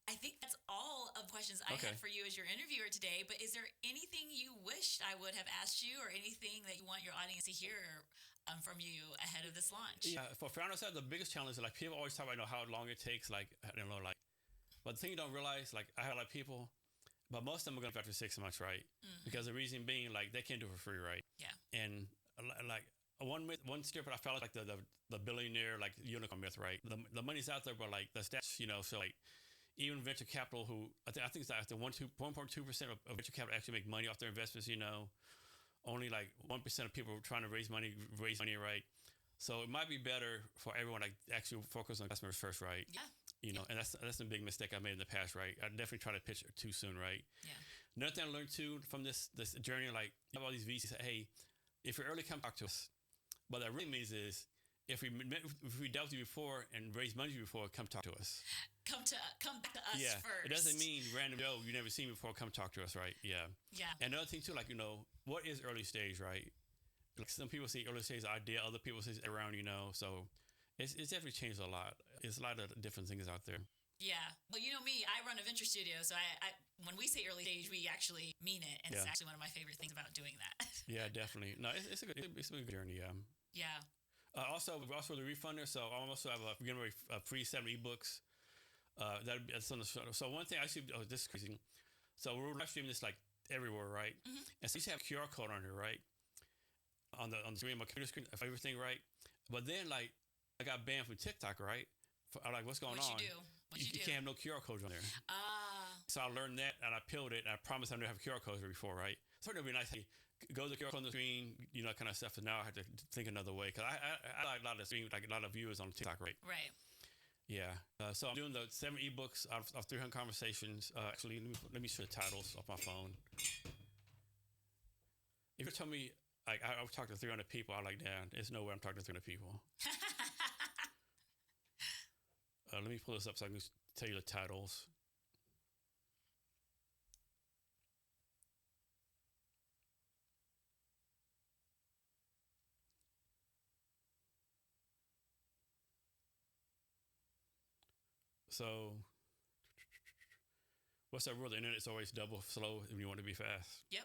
I think that's all of questions I had for you as your interviewer today, but is there anything you wished I would have asked you or anything that you want your audience to hear from you ahead of this launch? Yeah, for founders, the biggest challenge is people always talk about how long it takes, but the thing you don't realize, I have a lot of people, but most of them are going to be after 6 months, right? Mm-hmm. Because the reason being, they can't do it for free, right? Yeah. And one stereotype I felt the billionaire unicorn myth, right? The money's out there, but the stats, so even venture capital, who I think it's like the 1.2% of venture capital actually make money off their investments. Only like 1% of people trying to raise money, right? So it might be better for everyone to actually focus on customers first, right? Yeah. And that's a big mistake I made in the past, right? I definitely try to pitch it too soon, right? Yeah. Another thing I learned too from this journey, like you have all these VCs say, hey, if you're early, come talk to us. What that really means is if we dealt with you before and raised money before, come talk to us. Come back to us first. It doesn't mean random Joe you never seen before, come talk to us, right? Yeah. And another thing too, like what is early stage, right? Like some people say early stage idea, other people say around, so it's definitely changed a lot. There's a lot of different things out there. Yeah. Well, me, I run a venture studio, so I when we say early stage, we actually mean it, and it's actually one of my favorite things about doing that. Yeah, definitely. No, it's a good journey. Yeah. Also the Wefunder. So I also have a free 7 ebooks. That's on the show. So one thing this is crazy. So we're live streaming this like everywhere, right? Mm-hmm. And so you have a QR code on here, right? On the screen, my computer screen, everything, right? But then like I got banned from TikTok, right? I'm like, what's going on? You can't have no QR codes on there. So I learned that and I peeled it. And I promised I never have QR codes before, right? So it'd be nice. Hey, go to the QR code on the screen, kind of stuff. And now I have to think another way because I like a lot of stream, like a lot of viewers on TikTok, right? Right. Yeah. So I'm doing the 7 ebooks of 300 conversations. Actually, let me show the titles off my phone. If you tell me, like, I was talking to 300 people, I'm like, damn, there's no way I'm talking to 300 people. Let me pull this up so I can tell you the titles. So, what's that rule? The internet's always double slow when you want to be fast. Yep.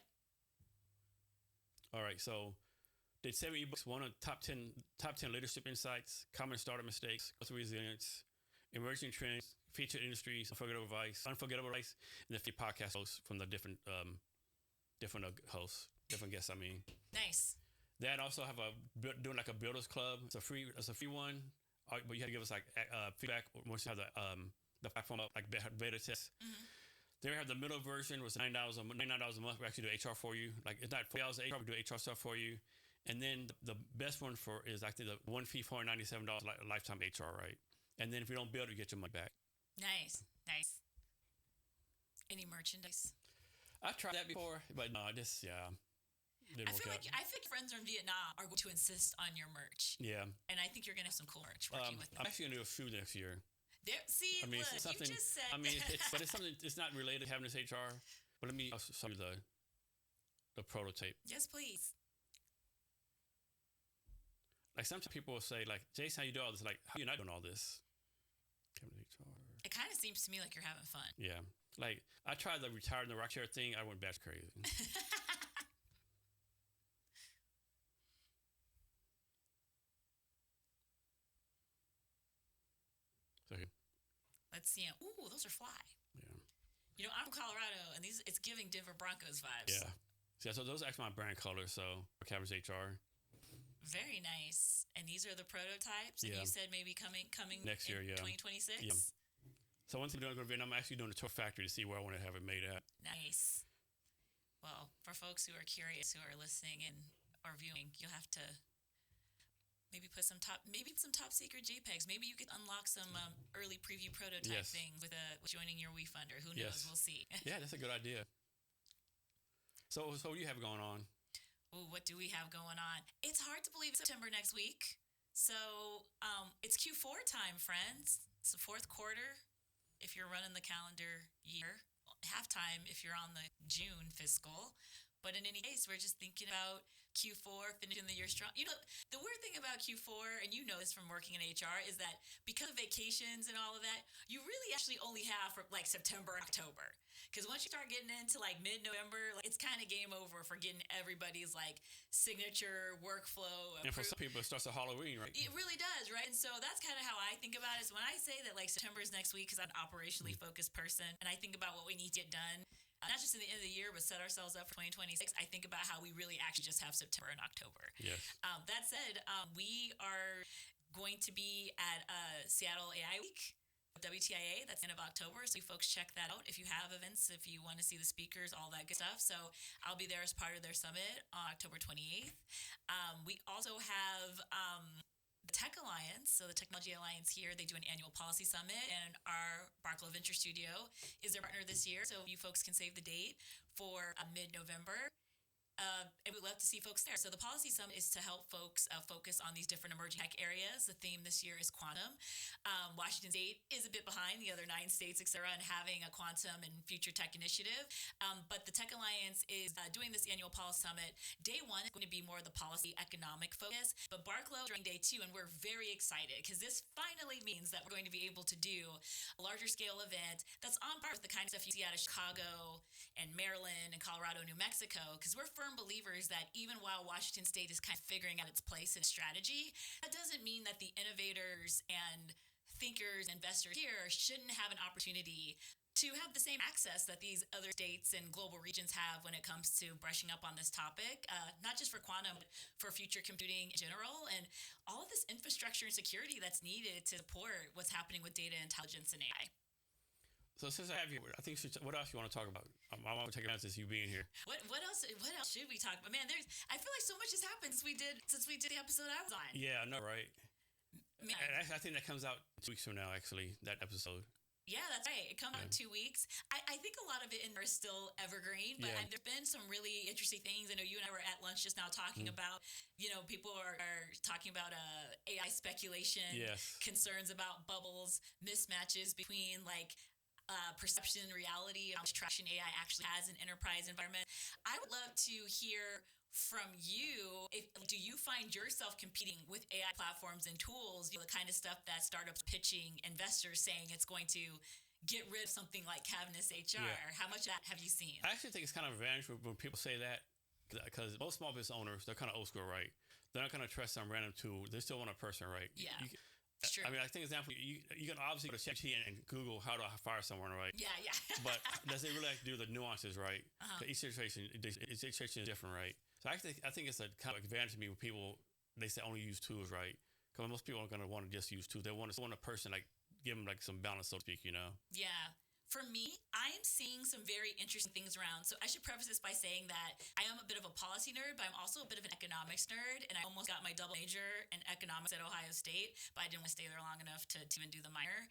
All right. So, did 7 ebooks. One of top 10 leadership insights, common startup mistakes, growth resilience, emerging trends, featured industries, unforgettable advice, and the few podcast hosts from the different hosts, different guests. Nice. Then also have doing like a builders club. It's a free one, but you have to give us like feedback once you have the platform up, like beta test. Mm-hmm. Then we have the middle version, was $9 a month. We actually do HR for you. Like it's not $40 HR, we do HR stuff for you. And then the best one is actually the one fee $497 lifetime HR, right? And then if you don't build it, you get your money back. Nice. Any merchandise? I've tried that before, but no, didn't work out. I think friends from Vietnam are going to insist on your merch. Yeah. And I think you're going to have some cool merch working with them. I'm actually going to do a shoe next year. See, look, you just said. But it's something. It's not related to CavnessHR. But let me show you the prototype. Yes, please. Like sometimes people will say, like, Jason, how you do all this? Like, how are you not doing all this? CavnessHR. It kind of seems to me like you're having fun. Yeah. Like I tried the retire in the rock chair thing. I went batch crazy. So here. Let's see. Ooh, those are fly. Yeah. I'm from Colorado, and it's giving Denver Broncos vibes. Yeah. So those are actually my brand colors. So for CavnessHR. Very nice. And these are the prototypes. And you said maybe coming next year, 2026. Yeah. So once I'm going to go to Vietnam, I'm actually doing a tour factory to see where I want to have it made at. Nice. Well, for folks who are curious, who are listening or viewing, you'll have to maybe put some top secret JPEGs. Maybe you could unlock some early preview prototype things with joining your Wefunder. Who knows? We'll see. Yeah, that's a good idea. So what do you have going on? Ooh, what do we have going on? It's hard to believe it's September next week. So it's Q4 time, friends. It's the fourth quarter if you're running the calendar year. Halftime if you're on the June fiscal. But in any case, we're just thinking about Q4, finishing the year strong. The weird thing about Q4, and you know this from working in HR, is that because of vacations and all of that, you really actually only have for like September, October. Because once you start getting into like mid-November, it's kind of game over for getting everybody's like signature workflow. And for some people, it starts at Halloween, right? It really does, right? And so that's kind of how I think about it. So when I say that like September is next week, because I'm an operationally focused person, and I think about what we need to get done, not just in the end of the year, but set ourselves up for 2026. I think about how we really actually just have September and October. Yes. That said, we are going to be at Seattle AI Week. WTIA. That's the end of October. So you folks check that out if you have events, if you want to see the speakers, all that good stuff. So I'll be there as part of their summit on October 28th. We also have the Tech Alliance. So the Technology Alliance here, they do an annual policy summit, and our Barlco Venture Studio is their partner this year. So you folks can save the date for mid-November. And we'd love to see folks there. So the policy summit is to help folks focus on these different emerging tech areas. The theme this year is quantum. Washington State is a bit behind the other 9 states, et cetera, in having a quantum and future tech initiative. But the Tech Alliance is doing this annual policy summit. Day 1 is going to be more of the policy economic focus, but Barlco during day 2, and we're very excited because this finally means that we're going to be able to do a larger scale event that's on par with the kind of stuff you see out of Chicago and Maryland and Colorado and New Mexico, because we're firm believers that even while Washington State is kind of figuring out its place and strategy, that doesn't mean that the innovators and thinkers, investors here shouldn't have an opportunity to have the same access that these other states and global regions have when it comes to brushing up on this topic, not just for quantum, but for future computing in general, and all of this infrastructure and security that's needed to support what's happening with data intelligence and AI. So since I have you, I think what else you want to talk about? I want to take advantage of you being here. What else should we talk about? Man, I feel like so much has happened since we did the episode I was on. Yeah, I know, right? Man. And I think that comes out 2 weeks from now, actually, that episode. Yeah, that's right. It comes out in 2 weeks. I think a lot of it in there is still evergreen, but there's been some really interesting things. I know you and I were at lunch just now talking about, people are talking about AI speculation, concerns about bubbles, mismatches between perception and reality, how much traction AI actually has in enterprise environment. I would love to hear from you. Do you find yourself competing with AI platforms and tools, the kind of stuff that startups pitching investors saying it's going to get rid of something like CavnessHR? Yeah. How much of that have you seen? I actually think it's kind of advantage when people say that, because most small business owners, they're kind of old school, right? They're not going to trust some random tool. They still want a person, right? Yeah. True. I mean, I think example, you can obviously go to ChatGPT and Google how to fire someone, right? Yeah. But does it really have to do the nuances, right? Each situation is different, right? So I think it's a kind of advantage to me when people, they say only use tools, right? Because most people aren't going to want to just use tools. They want a person, give them some balance, so to speak, Yeah. For me, I am seeing some very interesting things around. So I should preface this by saying that I am a bit of a policy nerd, but I'm also a bit of an economics nerd. And I almost got my double major in economics at Ohio State, but I didn't want to stay there long enough to even do the minor.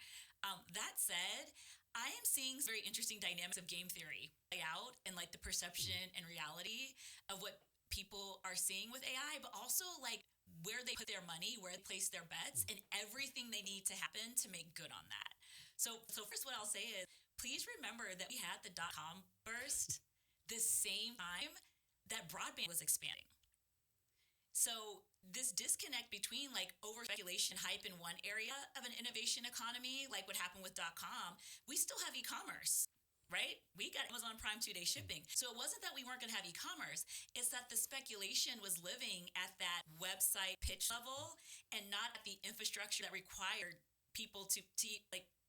That said, I am seeing very interesting dynamics of game theory play out and the perception and reality of what people are seeing with AI, but also where they put their money, where they place their bets, and everything they need to happen to make good on that. So first, what I'll say is, please remember that we had the .com burst the same time that broadband was expanding. So this disconnect between over speculation hype in one area of an innovation economy, like what happened with .com, we still have e-commerce, right? We got Amazon Prime 2-day shipping. So it wasn't that we weren't going to have e-commerce. It's that the speculation was living at that website pitch level and not at the infrastructure that required people to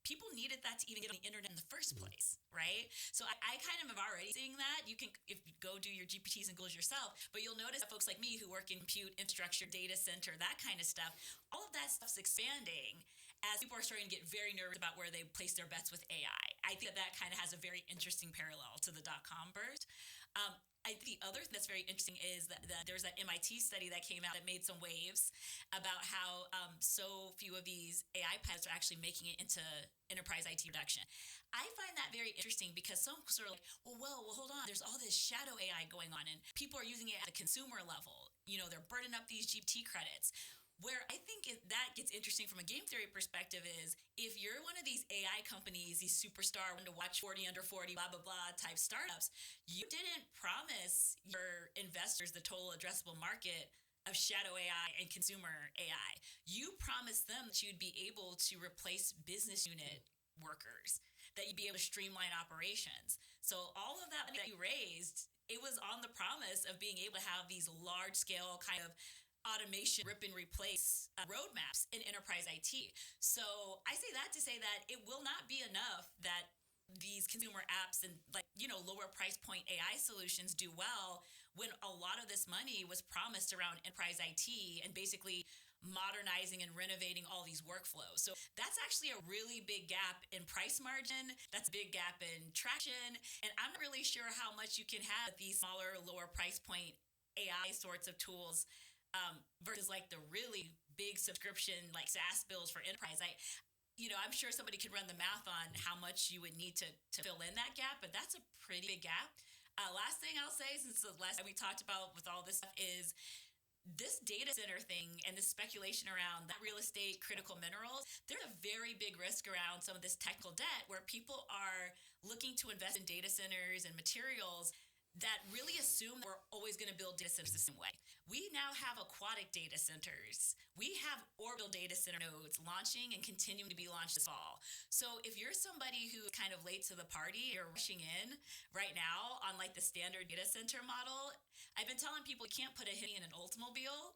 people needed that to even get on the internet in the first place, right? So I kind of am already seeing that. You can, if you go do your GPTs and Googles yourself, but you'll notice that folks like me who work in compute, infrastructure, data center, that kind of stuff, all of that stuff's expanding as people are starting to get very nervous about where they place their bets with AI. I think that kind of has a very interesting parallel to the .com burst. I think the other thing that's very interesting is that there's that MIT study that came out that made some waves about how so few of these AI pilots are actually making it into enterprise IT production. I find that very interesting because some sort of well, hold on, there's all this shadow AI going on and people are using it at a consumer level. They're burning up these GPT credits. Where I think that gets interesting from a game theory perspective is if you're one of these AI companies, these superstar one to watch 40 under 40, blah, blah, blah type startups, you didn't promise your investors the total addressable market of shadow AI and consumer AI. You promised them that you'd be able to replace business unit workers, that you'd be able to streamline operations. So all of that money that you raised, it was on the promise of being able to have these large scale kind of automation, rip and replace roadmaps in enterprise IT. So I say that to say that it will not be enough that these consumer apps and lower price point AI solutions do well when a lot of this money was promised around enterprise IT and basically modernizing and renovating all these workflows. So that's actually a really big gap in price margin. That's a big gap in traction. And I'm not really sure how much you can have these smaller, lower price point AI sorts of tools versus like the really big subscription, like SaaS bills for enterprise. I'm sure somebody could run the math on how much you would need to fill in that gap, but that's a pretty big gap. Last thing I'll say, since the last time we talked about with all this stuff, is this data center thing and this speculation around that real estate, critical minerals, there's a very big risk around some of this technical debt where people are looking to invest in data centers and materials that really assume we're always going to build data centers the same way. We now have aquatic data centers. We have orbital data center nodes launching and continuing to be launched this fall. So if you're somebody who's kind of late to the party, you're rushing in right now on like the standard data center model, I've been telling people you can't put a Hemi in an Oldsmobile.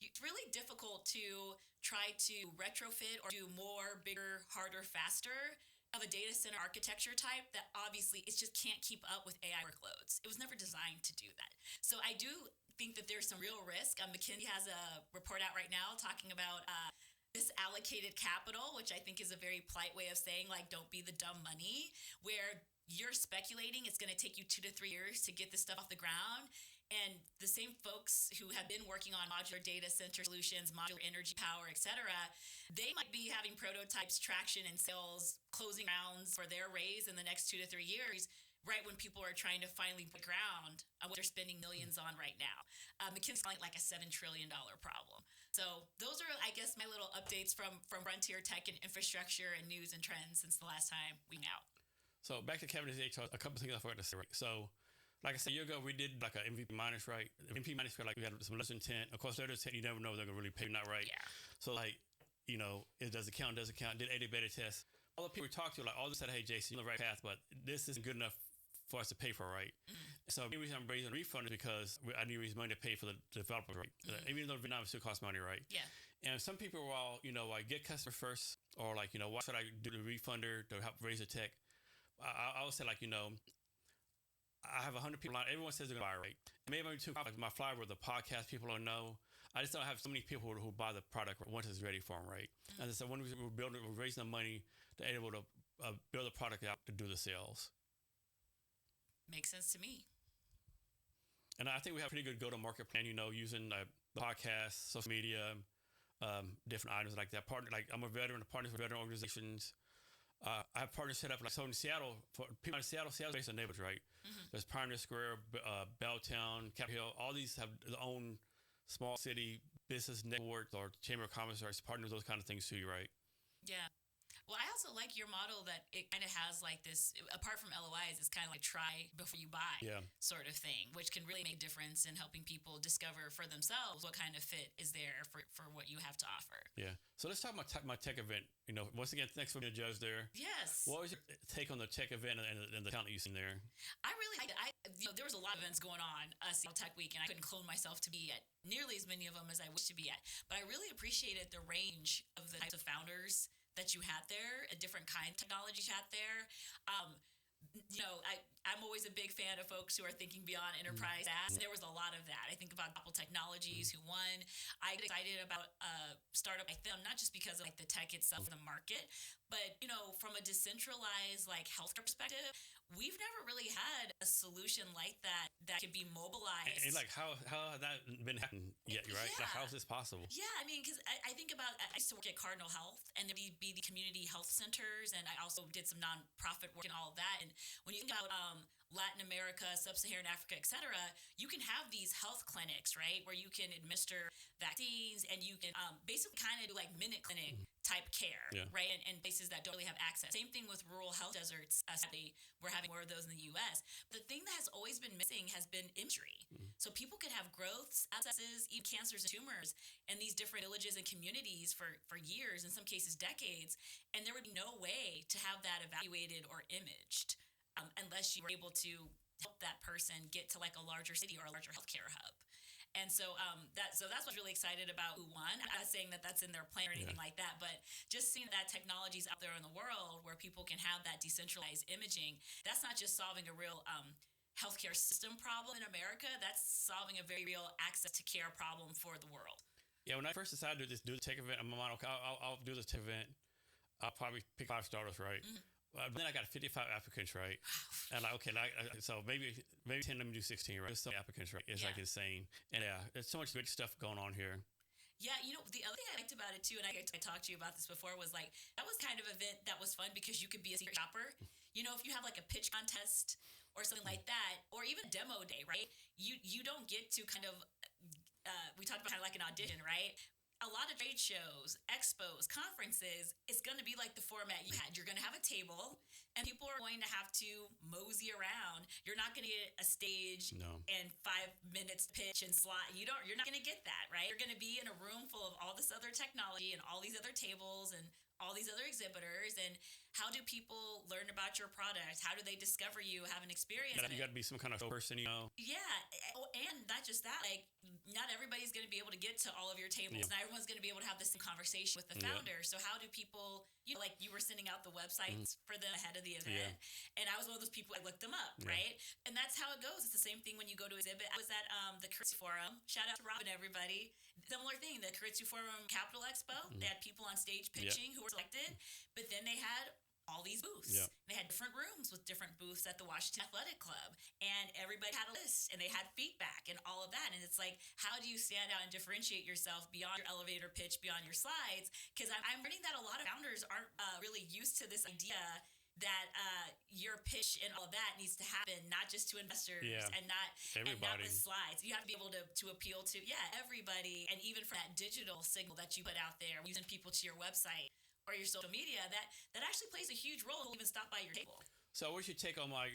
It's really difficult to try to retrofit or do more, bigger, harder, faster of a data center architecture type that obviously it just can't keep up with AI workloads. It was never designed to do that. So I do think that there's some real risk. McKinsey has a report out right now talking about misallocated capital, which I think is a very polite way of saying, like, don't be the dumb money, where you're speculating it's going to take you 2 to 3 years to get this stuff off the ground. And the same folks who have been working on modular data center solutions, modular energy power, et cetera, they might be having prototypes, traction, and sales, closing rounds for their raise in the next 2 to 3 years, right when people are trying to finally break ground on what they're spending millions on right now. McKinsey's like a $7 trillion problem. So those are, I guess, my little updates from Frontier Tech and Infrastructure and news and trends since the last time we went out. So back to CavnessHR, a couple of things I forgot to say. Right? So, like I said, a year ago, we did like an MVP minus, right? MVP minus, like we had some less intent. Of course, letter 10, you never know if they're going to really pay not right. Yeah. So, like, it does it count, doesn't count, did 80 beta tests. All the people we talked to, like, all of them said, hey, Jason, you're on the right path, but this isn't good enough for us to pay for, right? Mm-hmm. So, the reason I'm raising a refund is because I need to raise money to pay for the developers, right? Mm-hmm. Even though Vietnam still costs money, right? Yeah. And some people were all, like, get customers first, or like, what should I do the Wefunder to help raise the tech? I always say, like, I have 100 people on. Everyone says they're going to buy, right? Maybe I'm too, like my flyer with the podcast people don't know. I just don't have so many people who buy the product once it's ready for them, right? Mm-hmm. And so when we're raising the money to be able to build the product out to do the sales. Makes sense to me. And I think we have a pretty good go-to-market plan, using the podcast, social media, different items like that. I'm a veteran, partners with veteran organizations. I have partners set up, like, so in Seattle, for people in Seattle's based on neighborhoods, right? Mm-hmm. There's Pioneer Square, Belltown, Capitol Hill, all these have their own small city business networks or chamber of commerce or partners, those kind of things too, right? Yeah. Well, I also like your model that it kind of has like this, apart from LOIs, it's kind of like try before you buy sort of thing, which can really make a difference in helping people discover for themselves what kind of fit is there for what you have to offer. Yeah. So let's talk about my tech event. Once again, thanks for being a judge there. Yes. What was your take on the tech event and the talent you've seen there? I really liked it. There was a lot of events going on Seattle Tech Week, and I couldn't clone myself to be at nearly as many of them as I wish to be at. But I really appreciated the range of the types of founders that you had there, a different kind of technology you had there. I'm always a big fan of folks who are thinking beyond enterprise SaaS. There was a lot of that. I think about Apple Technologies who won. I get excited about a startup like them, not just because of like the tech itself in the market, but from a decentralized like healthcare perspective, we've never really had a solution like that can be mobilized. And like how has that been happening yet, right? Yeah. Like, how is this possible? Yeah, I mean, because I think about, I used to work at Cardinal Health, and there'd be the community health centers, and I also did some nonprofit work and all of that. And when you think about Latin America, Sub-Saharan Africa, et cetera, you can have these health clinics, right, where you can administer vaccines, and you can basically kind of do like minute clinic type care, right, and places that don't really have access. Same thing with rural health deserts. Sadly, we're having more of those in the U.S. But the thing that has always been missing has been imagery. So people could have growths, abscesses, even cancers and tumors in these different villages and communities for years, in some cases decades, and there would be no way to have that evaluated or imaged unless you were able to help that person get to like a larger city or a larger healthcare hub. And so that's what I was really excited about who won. I'm not saying that that's in their plan or anything like that, but just seeing that technology's out there in the world where people can have that decentralized imaging, that's not just solving a real healthcare system problem in America, that's solving a very real access to care problem for the world. Yeah, when I first decided to just do the tech event, I'm like, okay, I'll do this tech event. I'll probably pick 5 starters, right? Then I got 55 applicants, right? And like, okay, so maybe 10 of them do 16, right? There's so many applicants, right? It's like insane. And yeah, there's so much good stuff going on here. Yeah, the other thing I liked about it too, and I talked to you about this before, was like that was kind of an event that was fun because you could be a secret shopper. If you have like a pitch contest or something like that, or even demo day, right? You don't get to kind of we talked about kind of like an audition, right? A lot of trade shows, expos, conferences, it's going to be like the format you had. You're going to have a table, and people are going to have to mosey around. You're not going to get a stage and 5 minutes pitch and slot. You're not going to get that, right? You're going to be in a room full of all this other technology and all these other tables and all these other exhibitors. And how do people learn about your product? How do they discover you, have an experience? You got to be some kind of person, Yeah. Oh, and not just that, like not everybody's going to be able to get to all of your tables. Not everyone's going to be able to have the same conversation with the founder. So how do people, like you were sending out the websites for them ahead of the event. And I was one of those people, I looked them up, right? And that's how it goes. It's the same thing when you go to exhibit. I was at the Kritsu Forum. Shout out to Robin, everybody. Similar thing, the Kritsu Forum Capital Expo. They had people on stage pitching who were selected, but then they had all these booths. They had different rooms with different booths at the Washington Athletic Club, and everybody had a list, and they had feedback and all of that. And it's like, how do you stand out and differentiate yourself beyond your elevator pitch, beyond your slides? Because I'm learning that a lot of founders aren't really used to this idea that your pitch and all of that needs to happen not just to investors and not with slides. You have to be able to appeal to everybody, and even for that digital signal that you put out there, using people to your website or your social media, that actually plays a huge role. Who'll even stop by your table. So what's your take on my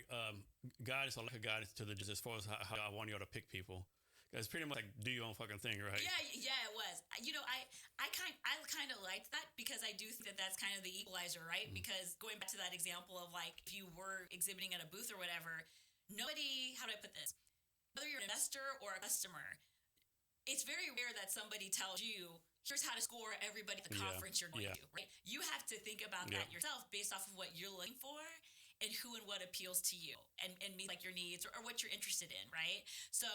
guidance or lack of guidance to the judges as far as how I want you to pick people? Because it's pretty much like do your own fucking thing, right? Yeah, it was. I kind of liked that because I do think that that's kind of the equalizer, right? Because going back to that example of like if you were exhibiting at a booth or whatever, nobody, how do I put this? Whether you're an investor or a customer, it's very rare that somebody tells you, here's how to score everybody at the conference you're going to, right? You have to think about that yourself based off of what you're looking for and who and what appeals to you and meet like your needs or what you're interested in, right? So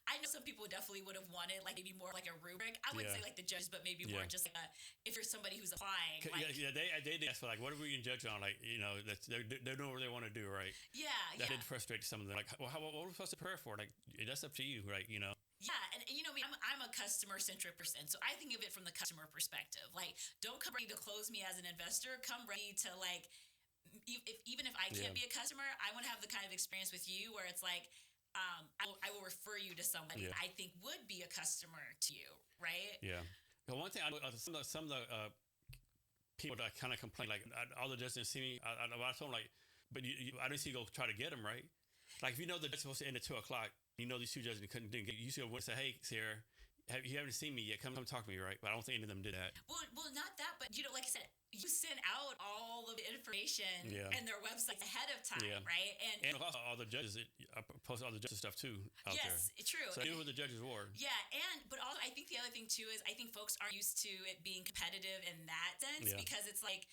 I know some people definitely would have wanted like maybe more like a rubric. I wouldn't say like the judges, but maybe more just like if you're somebody who's applying. Like, they ask for like, what are we going to judge on? Like, they're doing what they want to do, right? That did frustrate some of them. Like, well, what are we supposed to prepare for? Like, that's up to you, right? Yeah, and I'm a customer-centric person, so I think of it from the customer perspective. Like, don't come ready to close me as an investor. Come ready to, like, even if I can't be a customer, I want to have the kind of experience with you where it's like, I will refer you to somebody that I think would be a customer to you, right? Yeah. The one thing, some of the people that kind of complain, like, all the judges didn't see me. I told them, like, but I didn't see you go try to get them, right? Like, if you know the judge supposed to end at 2 o'clock, these 2 judges didn't get you. Should have say, hey, Sierra, you haven't seen me yet. Come talk to me, right? But I don't think any of them did that. Well, not that, but like I said, you send out all of the information and their websites ahead of time, right? And also all the judges, I post all the judges stuff too out there. Yes, true. So I knew who the judges were. Yeah, but also I think the other thing too is I think folks aren't used to it being competitive in that sense because it's like,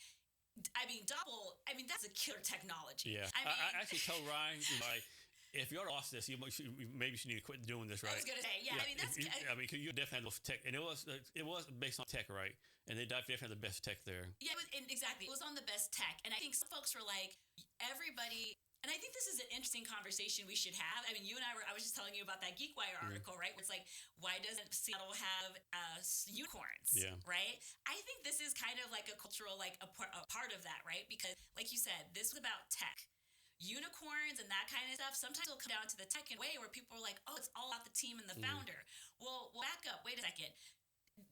Doppel, that's a killer technology. Yeah, I actually told Ryan, like, if you lost this, maybe you need to quit doing this, right? I was gonna say, that's. Because you definitely had tech, and it was based on tech, right? And they definitely had the best tech there. Yeah, exactly. It was on the best tech, and I think some folks were like, everybody. And I think this is an interesting conversation we should have. You and I was just telling you about that GeekWire article, right? Where it's like, why doesn't Seattle have unicorns, right? I think this is kind of like a cultural, like a part of that, right? Because like you said, this was about tech. Unicorns and that kind of stuff, sometimes it'll come down to the tech in a way where people are like, oh, it's all about the team and the founder. Well, back up. Wait a second.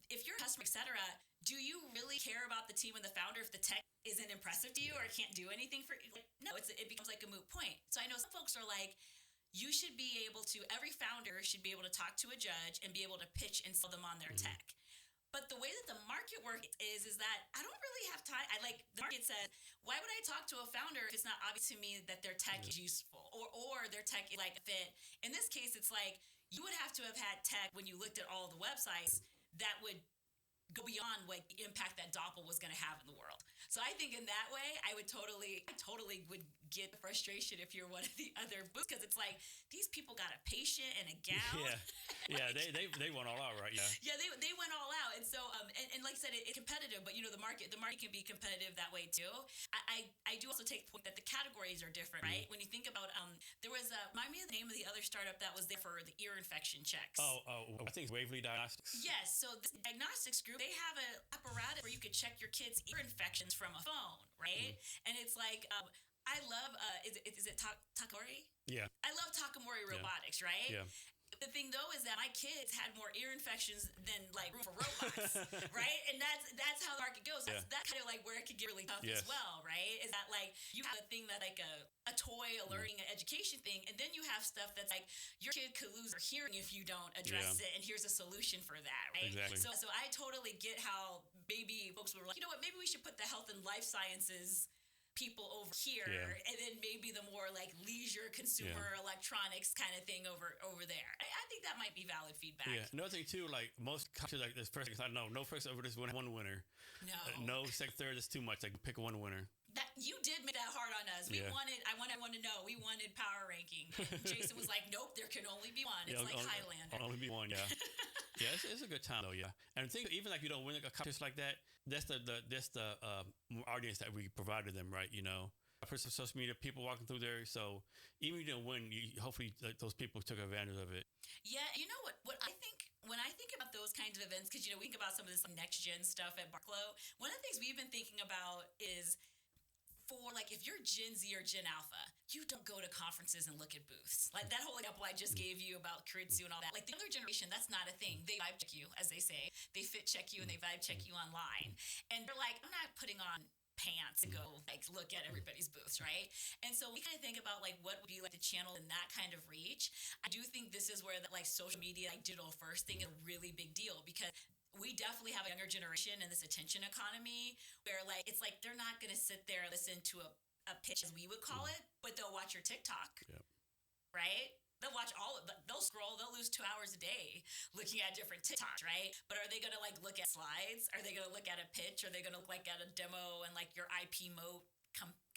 If you're a customer, et cetera, do you really care about the team and the founder if the tech isn't impressive to you or can't do anything for you? Like, no, it becomes like a moot point. So I know some folks are like, you should be able to, every founder should be able to talk to a judge and be able to pitch and sell them on their tech. But the way that the market works is that I don't really have time. The market says, why would I talk to a founder if it's not obvious to me that their tech is useful or their tech is like a fit? In this case, it's like you would have to have had tech when you looked at all the websites that would go beyond what the impact that Doppel was going to have in the world. So I think in that way, I totally would get the frustration if you're one of the other booths, because it's like, these people got a patient and a gown. Yeah, they went all out, right? Yeah, they went all out. And so and like I said, it's competitive, but the market can be competitive that way too. I do also take the point that the categories are different, right? When you think about there was remind me of the name of the other startup that was there for the ear infection checks. I think it's Waverly Diagnostics. Yes, so this diagnostics group, they have an apparatus where you could check your kids' ear infections from a phone, right? And it's like, I love, is it Takamori? Yeah. I love Takamori Robotics, right? Yeah. The thing though is that my kids had more ear infections than like room for robots, right? And that's how the market goes. That's kind of like where it could get really tough as well, right? Is that like you have a thing that like a toy, a learning, an education thing, and then you have stuff that's like your kid could lose their hearing if you don't address it, and here's a solution for that, right? Exactly. So I totally get how maybe folks were like, you know what, maybe we should put the health and life sciences people over here, and then maybe the more like leisure consumer electronics kind of thing over there. I think that might be valid feedback. Yeah. Another thing too, like most countries, like this first, I know no first over this one winner. No. No second, third is too much. Like pick one winner. That you did make that hard on us. I want everyone to know we wanted power ranking. And Jason was like, nope, there can only be one. It's like Highlander. Only be one, yeah. Yeah, it's a good time though, yeah. And think even like win a contest like that, that's the audience that we provided them, right? Social media, people walking through there. So even if you didn't win, hopefully those people took advantage of it. Yeah, you know what I think when I think about those kinds of events, because we think about some of this next gen stuff at Barlco. One of the things we've been thinking about is, for like if you're Gen Z or Gen Alpha, you don't go to conferences and look at booths. Like that whole example I just gave you about Keiretsu and all that. Like the younger generation, that's not a thing. They vibe check you, as they say. They fit check you and they vibe check you online. And they're like, I'm not putting on pants to go like look at everybody's booths, right? And so we kind of think about like what would be like the channel in that kind of reach. I do think this is where that like social media, like digital first thing is a really big deal, because we definitely have a younger generation in this attention economy where like it's like they're not going to sit there and listen to a pitch, as we would call it, but they'll watch your TikTok, right? They'll watch they'll scroll, they'll lose 2 hours a day looking at different TikToks, right? But are they going to like look at slides? Are they going to look at a pitch? Are they going to look like at a demo and like your IP moat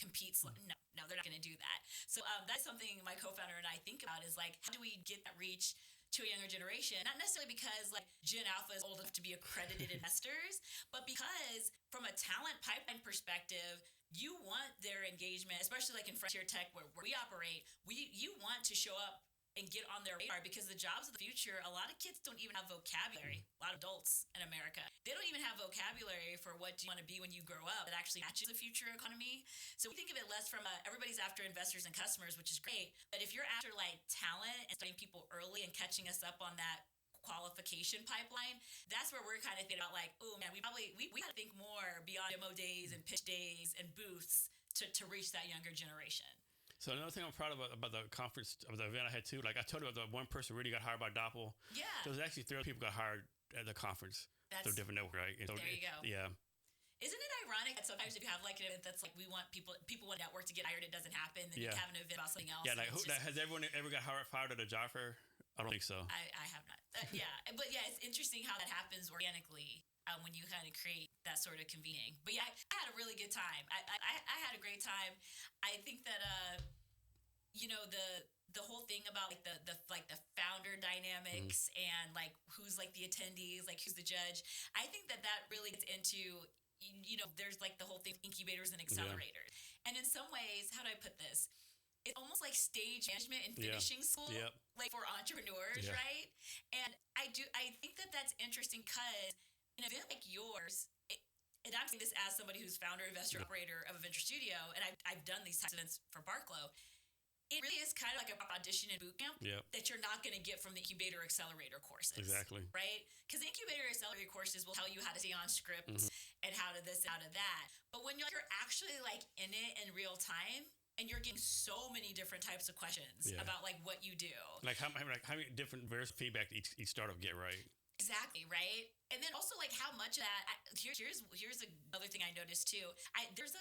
competes? No, they're not going to do that. So that's something my co-founder and I think about, is like, how do we get that reach to a younger generation? Not necessarily because like Gen Alpha is old enough to be accredited investors, but because from a talent pipeline perspective, you want their engagement, especially like in frontier tech where we operate. You want to show up and get on their radar, because the jobs of the future, a lot of kids don't even have vocabulary. A lot of adults in America, they don't even have vocabulary for what you want to be when you grow up that actually matches the future economy. So we think of it less from everybody's after investors and customers, which is great. But if you're after like talent and starting people early and catching us up on that qualification pipeline, that's where we're kind of thinking about like, oh man, we got to think more beyond demo days and pitch days and booths to reach that younger generation. So another thing I'm proud about the conference, of the event I had too, like I told you about the one person really got hired by Doppel. Yeah. There was actually 3 people got hired at the conference. That's a different network, right? So, there you go. Yeah. Isn't it ironic that sometimes if you have like an event that's like we want people want network to get hired, it doesn't happen, then you have an event about something else. Yeah, like has everyone ever got fired at a job fair? I don't think so. I have not. Yeah, but yeah, it's interesting how that happens organically. When you kind of create that sort of convening. But yeah, I had a really good time. I had a great time. I think that the whole thing about like the founder dynamics and like who's like the attendees, like who's the judge. I think that really gets into there's like the whole thing of incubators and accelerators. And in some ways, how do I put this? It's almost like stage management and finishing school, like for entrepreneurs, right? And I think that that's interesting because in an event like yours, and I'm saying this as somebody who's founder, investor, operator of a venture studio, and I've done these types of events for Barlco, it really is kind of like a audition and boot camp that you're not going to get from the incubator accelerator courses. Exactly. Right? Because the incubator accelerator courses will tell you how to stay on script and how to this, how to that. But when you're actually like in it in real time, and you're getting so many different types of questions about like what you do. Like how many different various feedback each startup get, right? Exactly, right? And then also like how much of that here's another thing I noticed too. There was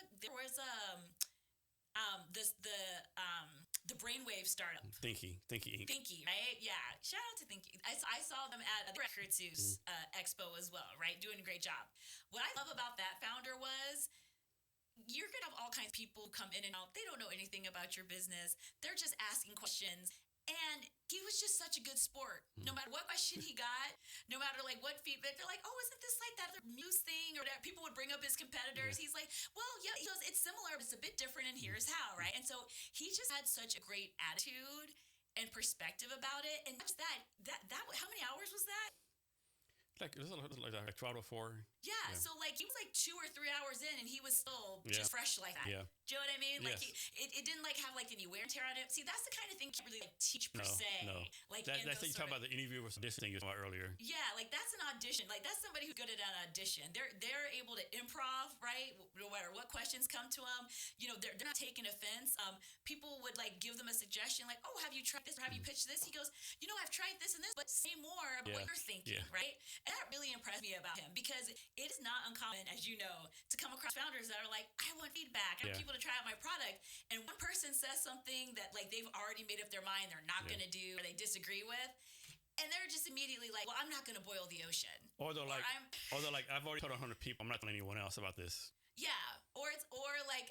the Brainwave startup. Thinky, right? Yeah. Shout out to Thinky. I saw them at the Keiretsu's expo as well, right? Doing a great job. What I love about that founder was you're going to have all kinds of people come in and out. They don't know anything about your business. They're just asking questions. And he was just such a good sport. No matter what question he got, no matter like what feedback, they're like, oh, isn't this like that other Muse thing? Or that people would bring up his competitors. He's like, well, yeah, he goes, it's similar, but it's a bit different, and here's how, right? And so he just had such a great attitude and perspective about it. And just that how many hours was that? Like it was like 12 or 4. Yeah, so like he was like 2 or 3 hours in, and he was still just fresh like that. Yeah. Do you know what I mean? Like Yes. it didn't like have like any wear and tear on it. See, that's the kind of thing you can't really like teach per se. No. Like That's what you talk about the interview versus audition thing you talked about earlier. Yeah, like that's an audition. Like that's somebody who's good at an audition. They're able to improv, right? No matter what questions come to them, you know, they're not taking offense. People would like give them a suggestion, like, oh, have you tried this or have you pitched this? He goes, you know, I've tried this and this, but say more about what you're thinking, right? And that really impressed me about him, because it is not uncommon, as you know, to come across founders that are like, I want feedback. I want people to try out my product. And one person says something that like they've already made up their mind they're not going to do, or they disagree with. And they're just immediately like, well, I'm not going to boil the ocean. Or they're like, I've already told 100 people, I'm not telling anyone else about this. Yeah. Or like,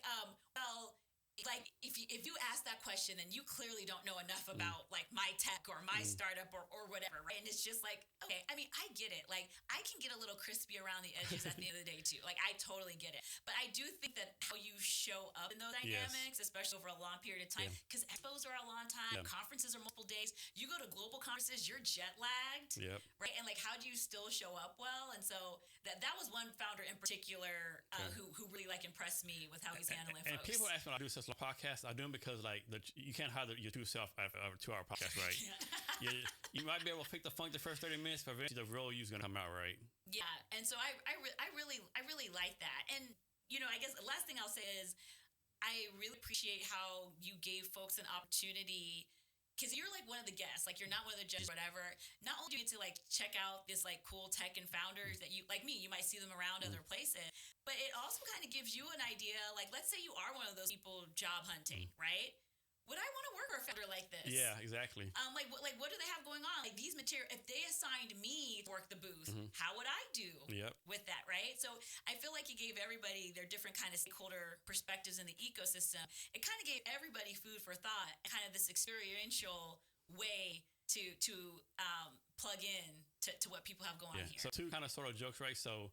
well, like if you ask that question, then you clearly don't know enough about like my tech or my startup or whatever, right? And it's just like, okay, I mean, I get it. Like I can get a little crispy around the edges at the end of the day too. Like I totally get it. But I do think that how you show up in those dynamics, especially over a long period of time, because expos are a long time, conferences are multiple days. You go to global conferences, you're jet lagged, right? And like, how do you still show up well? And so that was one founder in particular who really like impressed me with how he's handling folks. And people ask me when I do this podcast, I do them because like you can't hide your true self after a 2-hour podcast, right? you might be able to pick the funk the first 30 minutes, but eventually the real you's gonna come out, right? Yeah, and so I really like that. And you know, I guess the last thing I'll say is I really appreciate how you gave folks an opportunity. Because you're like one of the guests, like you're not one of the judges, whatever. Not only do you get to like check out this like cool tech and founders that you, like me, you might see them around other places, but it also kind of gives you an idea. Like, let's say you are one of those people job hunting, right? Would I want to work for a founder like this? Yeah, exactly. Like what do they have going on? Like these material, if they assigned me to work the booth, how would I do with that, right? So I feel like you gave everybody their different kind of stakeholder perspectives in the ecosystem. It kind of gave everybody food for thought, kind of this experiential way to plug in to what people have going on here. So 2 kind of sort of jokes, right? So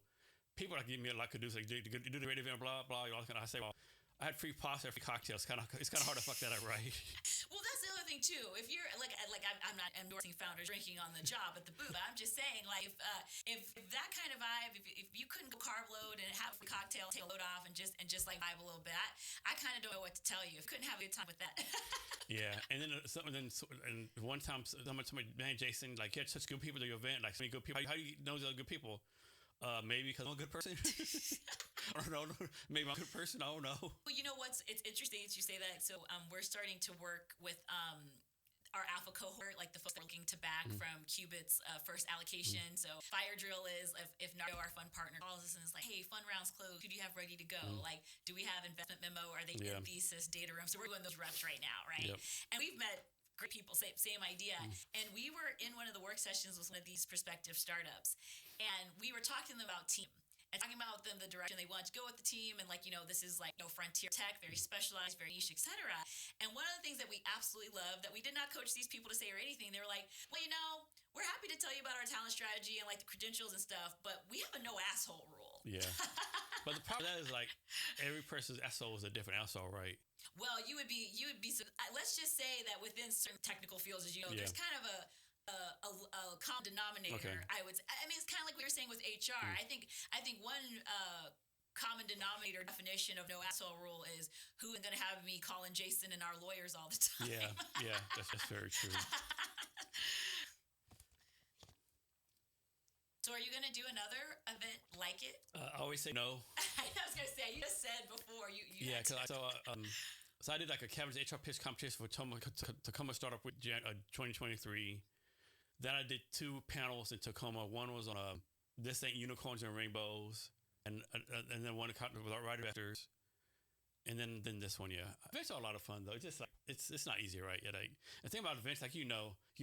people like give me like could do like do the radio event, blah blah. You know, I say, well, I had free pasta, free cocktails. It's kind of hard to fuck that up, right? Well, that's the other thing too. If you're like I'm not endorsing founders drinking on the job at the booth. I'm just saying, like, if that kind of vibe, if you couldn't go carb load and have a free cocktail, take a load off, and just like vibe a little bit, I kind of don't know what to tell you. If couldn't have a good time with that. Yeah, and then and one time somebody, man, Jason, like, you had such good people to your event, like so many good people. How do you know they're good people? Maybe because I'm a good person. I don't know. Maybe I'm a good person. I don't know. Well, you know what's it's interesting that you say that. So we're starting to work with our alpha cohort, like the folks that are looking to back from Qubit's first allocation. So fire drill is if Nardo, our fund partner, calls us and is like, hey, fund round's closed. Who do you have ready to go? Like, do we have investment memo? Are they in thesis, data room? So we're doing those reps right now, right? And we've met great people, same idea. And we were in one of the work sessions with one of these prospective startups. And we were talking to them about team and talking about them, the direction they want to go with the team. And like, you know, this is like, frontier tech, very specialized, very niche, etc. And one of the things that we absolutely love that we did not coach these people to say or anything, they were like, well, you know, we're happy to tell you about our talent strategy and like the credentials and stuff, but we have a no asshole rule. Yeah. But the problem with that is like every person's asshole is a different asshole, right? Well, you would be. Let's just say that within certain technical fields, as you know, there's kind of a common denominator. Okay. I mean, it's kind of like we were saying with HR. I think one common denominator definition of no asshole rule is who is going to have me calling Jason and our lawyers all the time. Yeah, that's very true. So are you going to do another event like it? I always say no. I was going to say, you just said before. So I did like a CavnessHR pitch competition for Tacoma Startup with 2023. Then I did 2 panels in Tacoma. One was on This Ain't Unicorns and Rainbows, and then one with our writer investors. And then this one, events are a lot of fun though. It's just like it's not easy, right? Like the thing about events, like you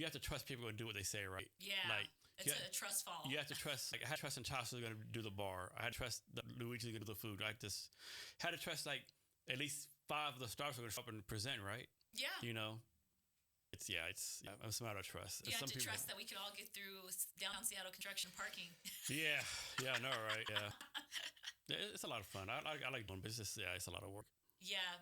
have to trust people and do what they say, right? Yeah. Like It's a trust fall. You have to trust. Like I had to trust Natasha's going to do the bar. I had to trust that Luigi's going to do the food. I just had to trust like at least 5 of the stars are going to show up and present, right? Yeah. You know, it's I'm a matter of trust. You have to trust that we can all get through downtown Seattle construction parking. Yeah, I know, right? Yeah. It's a lot of fun. I like doing business. Yeah, it's a lot of work. Yeah.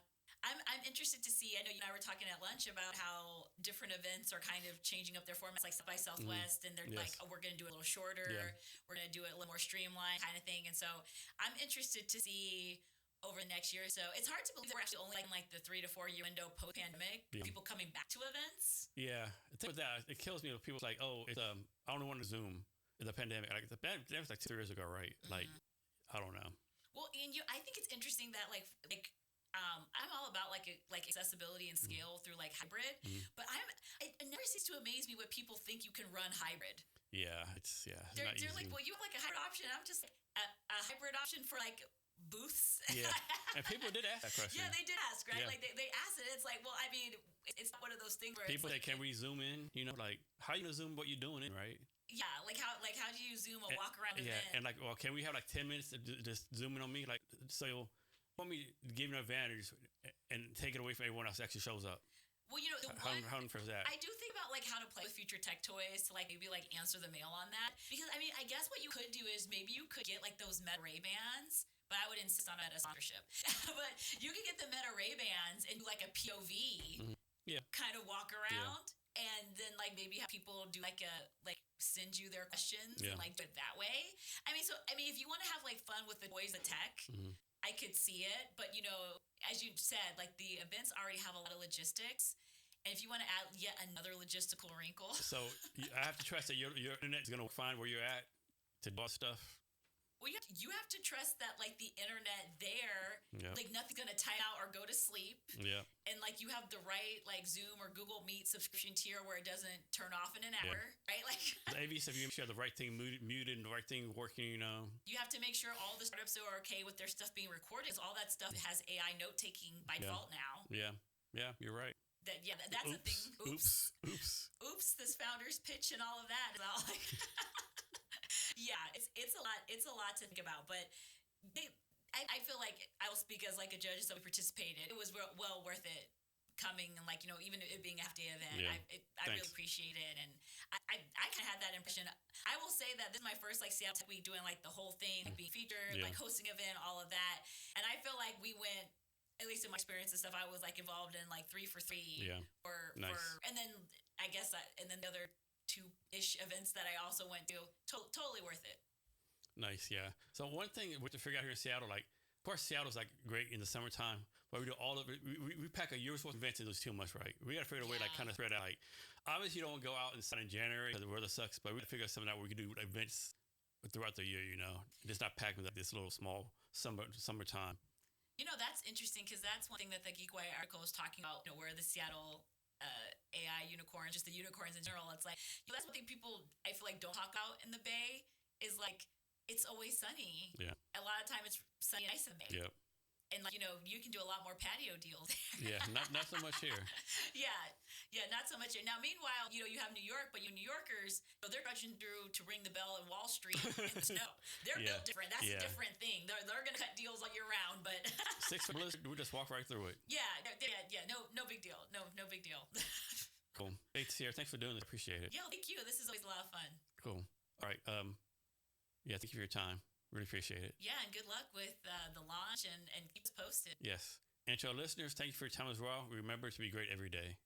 I'm interested to see. I know you and I were talking at lunch about how different events are kind of changing up their formats, like South by Southwest, and they're like, oh, we're going to do it a little shorter. Yeah. We're going to do it a little more streamlined kind of thing. And so I'm interested to see over the next year or so. It's hard to believe that we're actually only in like the 3 to 4 year window post-pandemic. Yeah. People coming back to events. Yeah. The thing with that, it kills me when people like, oh, it's I only want to Zoom in the pandemic. Like the pandemic was like 2 years ago, right? Mm-hmm. Like, I don't know. Well, and I think it's interesting that like I'm all about like accessibility and scale through like hybrid, but it never ceases to amaze me what people think you can run hybrid. Yeah, they're like, well, you have like a hybrid option. I'm just a hybrid option for like booths. Yeah, and people did ask that question. Yeah, they did ask, right? Yeah. Like they asked it. It's like, well, I mean, it's not one of those things where people say, can we zoom in? You know, like how you gonna zoom what you're doing in, right? Yeah, like how do you zoom a walk around event? Yeah, and like, well, can we have like 10 minutes to just zoom in on me? Like, so want me to give you an advantage and take it away from everyone else that actually shows up. Well, you know, how unfair is that? I do think about like how to play with future tech toys to like maybe like answer the mail on that, because I mean, I guess what you could do is maybe you could get like those Meta Ray Bans, but I would insist on Meta sponsorship. But you could get the Meta Ray Bans and do like a POV, kind of walk around, and then like maybe have people do like send you their questions and like do it that way. I mean, if you want to have like fun with the toys, the tech. Mm-hmm. I could see it, but you know, as you said, like the events already have a lot of logistics, and if you want to add yet another logistical wrinkle, so I have to trust that your internet is going to find where you're at to do stuff. Well, you have to trust that like the internet there, like nothing's going to time out or go to sleep. Yeah. And like you have the right like Zoom or Google Meet subscription tier where it doesn't turn off in an hour, right? Like the AV stuff, you make sure the right thing muted and the right thing working, you know. You have to make sure all the startups are okay with their stuff being recorded, because all that stuff has AI note taking by default now. Yeah, you're right. That's a thing. Oops, this founder's pitch and all of that is all like yeah, it's a lot to think about, but I feel like I will speak as like a judge, so we participated. It was well worth it coming, and like, you know, even it being a half-day event, I really appreciate it, and I kind of had that impression. I will say that this is my first like Seattle Tech Week doing like the whole thing, like being featured, like hosting event, all of that, and I feel like we went, at least in my experience and stuff, I was like involved in like 3 for 3, and then I guess and then the other 2-ish events that I also went to, totally worth it. Nice, yeah. So one thing we have to figure out here in Seattle, like, of course, Seattle's like great in the summertime, but we do all of it. We pack a year's worth of events into those 2 months, right? We got to figure out a way to like kind of spread out. Like, obviously, you don't go out and sign in January because the weather sucks, but we got to figure out something out where we can do events throughout the year, you know, just not packed with like this little small summertime. You know, that's interesting, because that's one thing that the GeekWire article is talking about, you know, where the Seattle AI unicorns, just the unicorns in general, it's like, you know, that's one thing people, I feel like, don't talk about in the Bay, is like, it's always sunny. Yeah. A lot of time it's sunny and nice in the Bay. Yep. And like, you know, you can do a lot more patio deals there. Yeah, not so much here. Yeah, not so much here. Now, meanwhile, you know, you have New York, but you New Yorkers, you know, they're trudging through to ring the bell in Wall Street in the snow. They're built different. That's a different thing. They're going to cut deals all year round, but 6 foot blizzard, we just walk right through it. Yeah. No big deal. No big deal. Cool. Hey, Sierra, thanks for doing this. I appreciate it. Yeah, thank you. This is always a lot of fun. Cool. All right. Thank you for your time. Really appreciate it. Yeah, and good luck with the launch, and keep us posted. Yes. And to our listeners, thank you for your time as well. Remember to be great every day.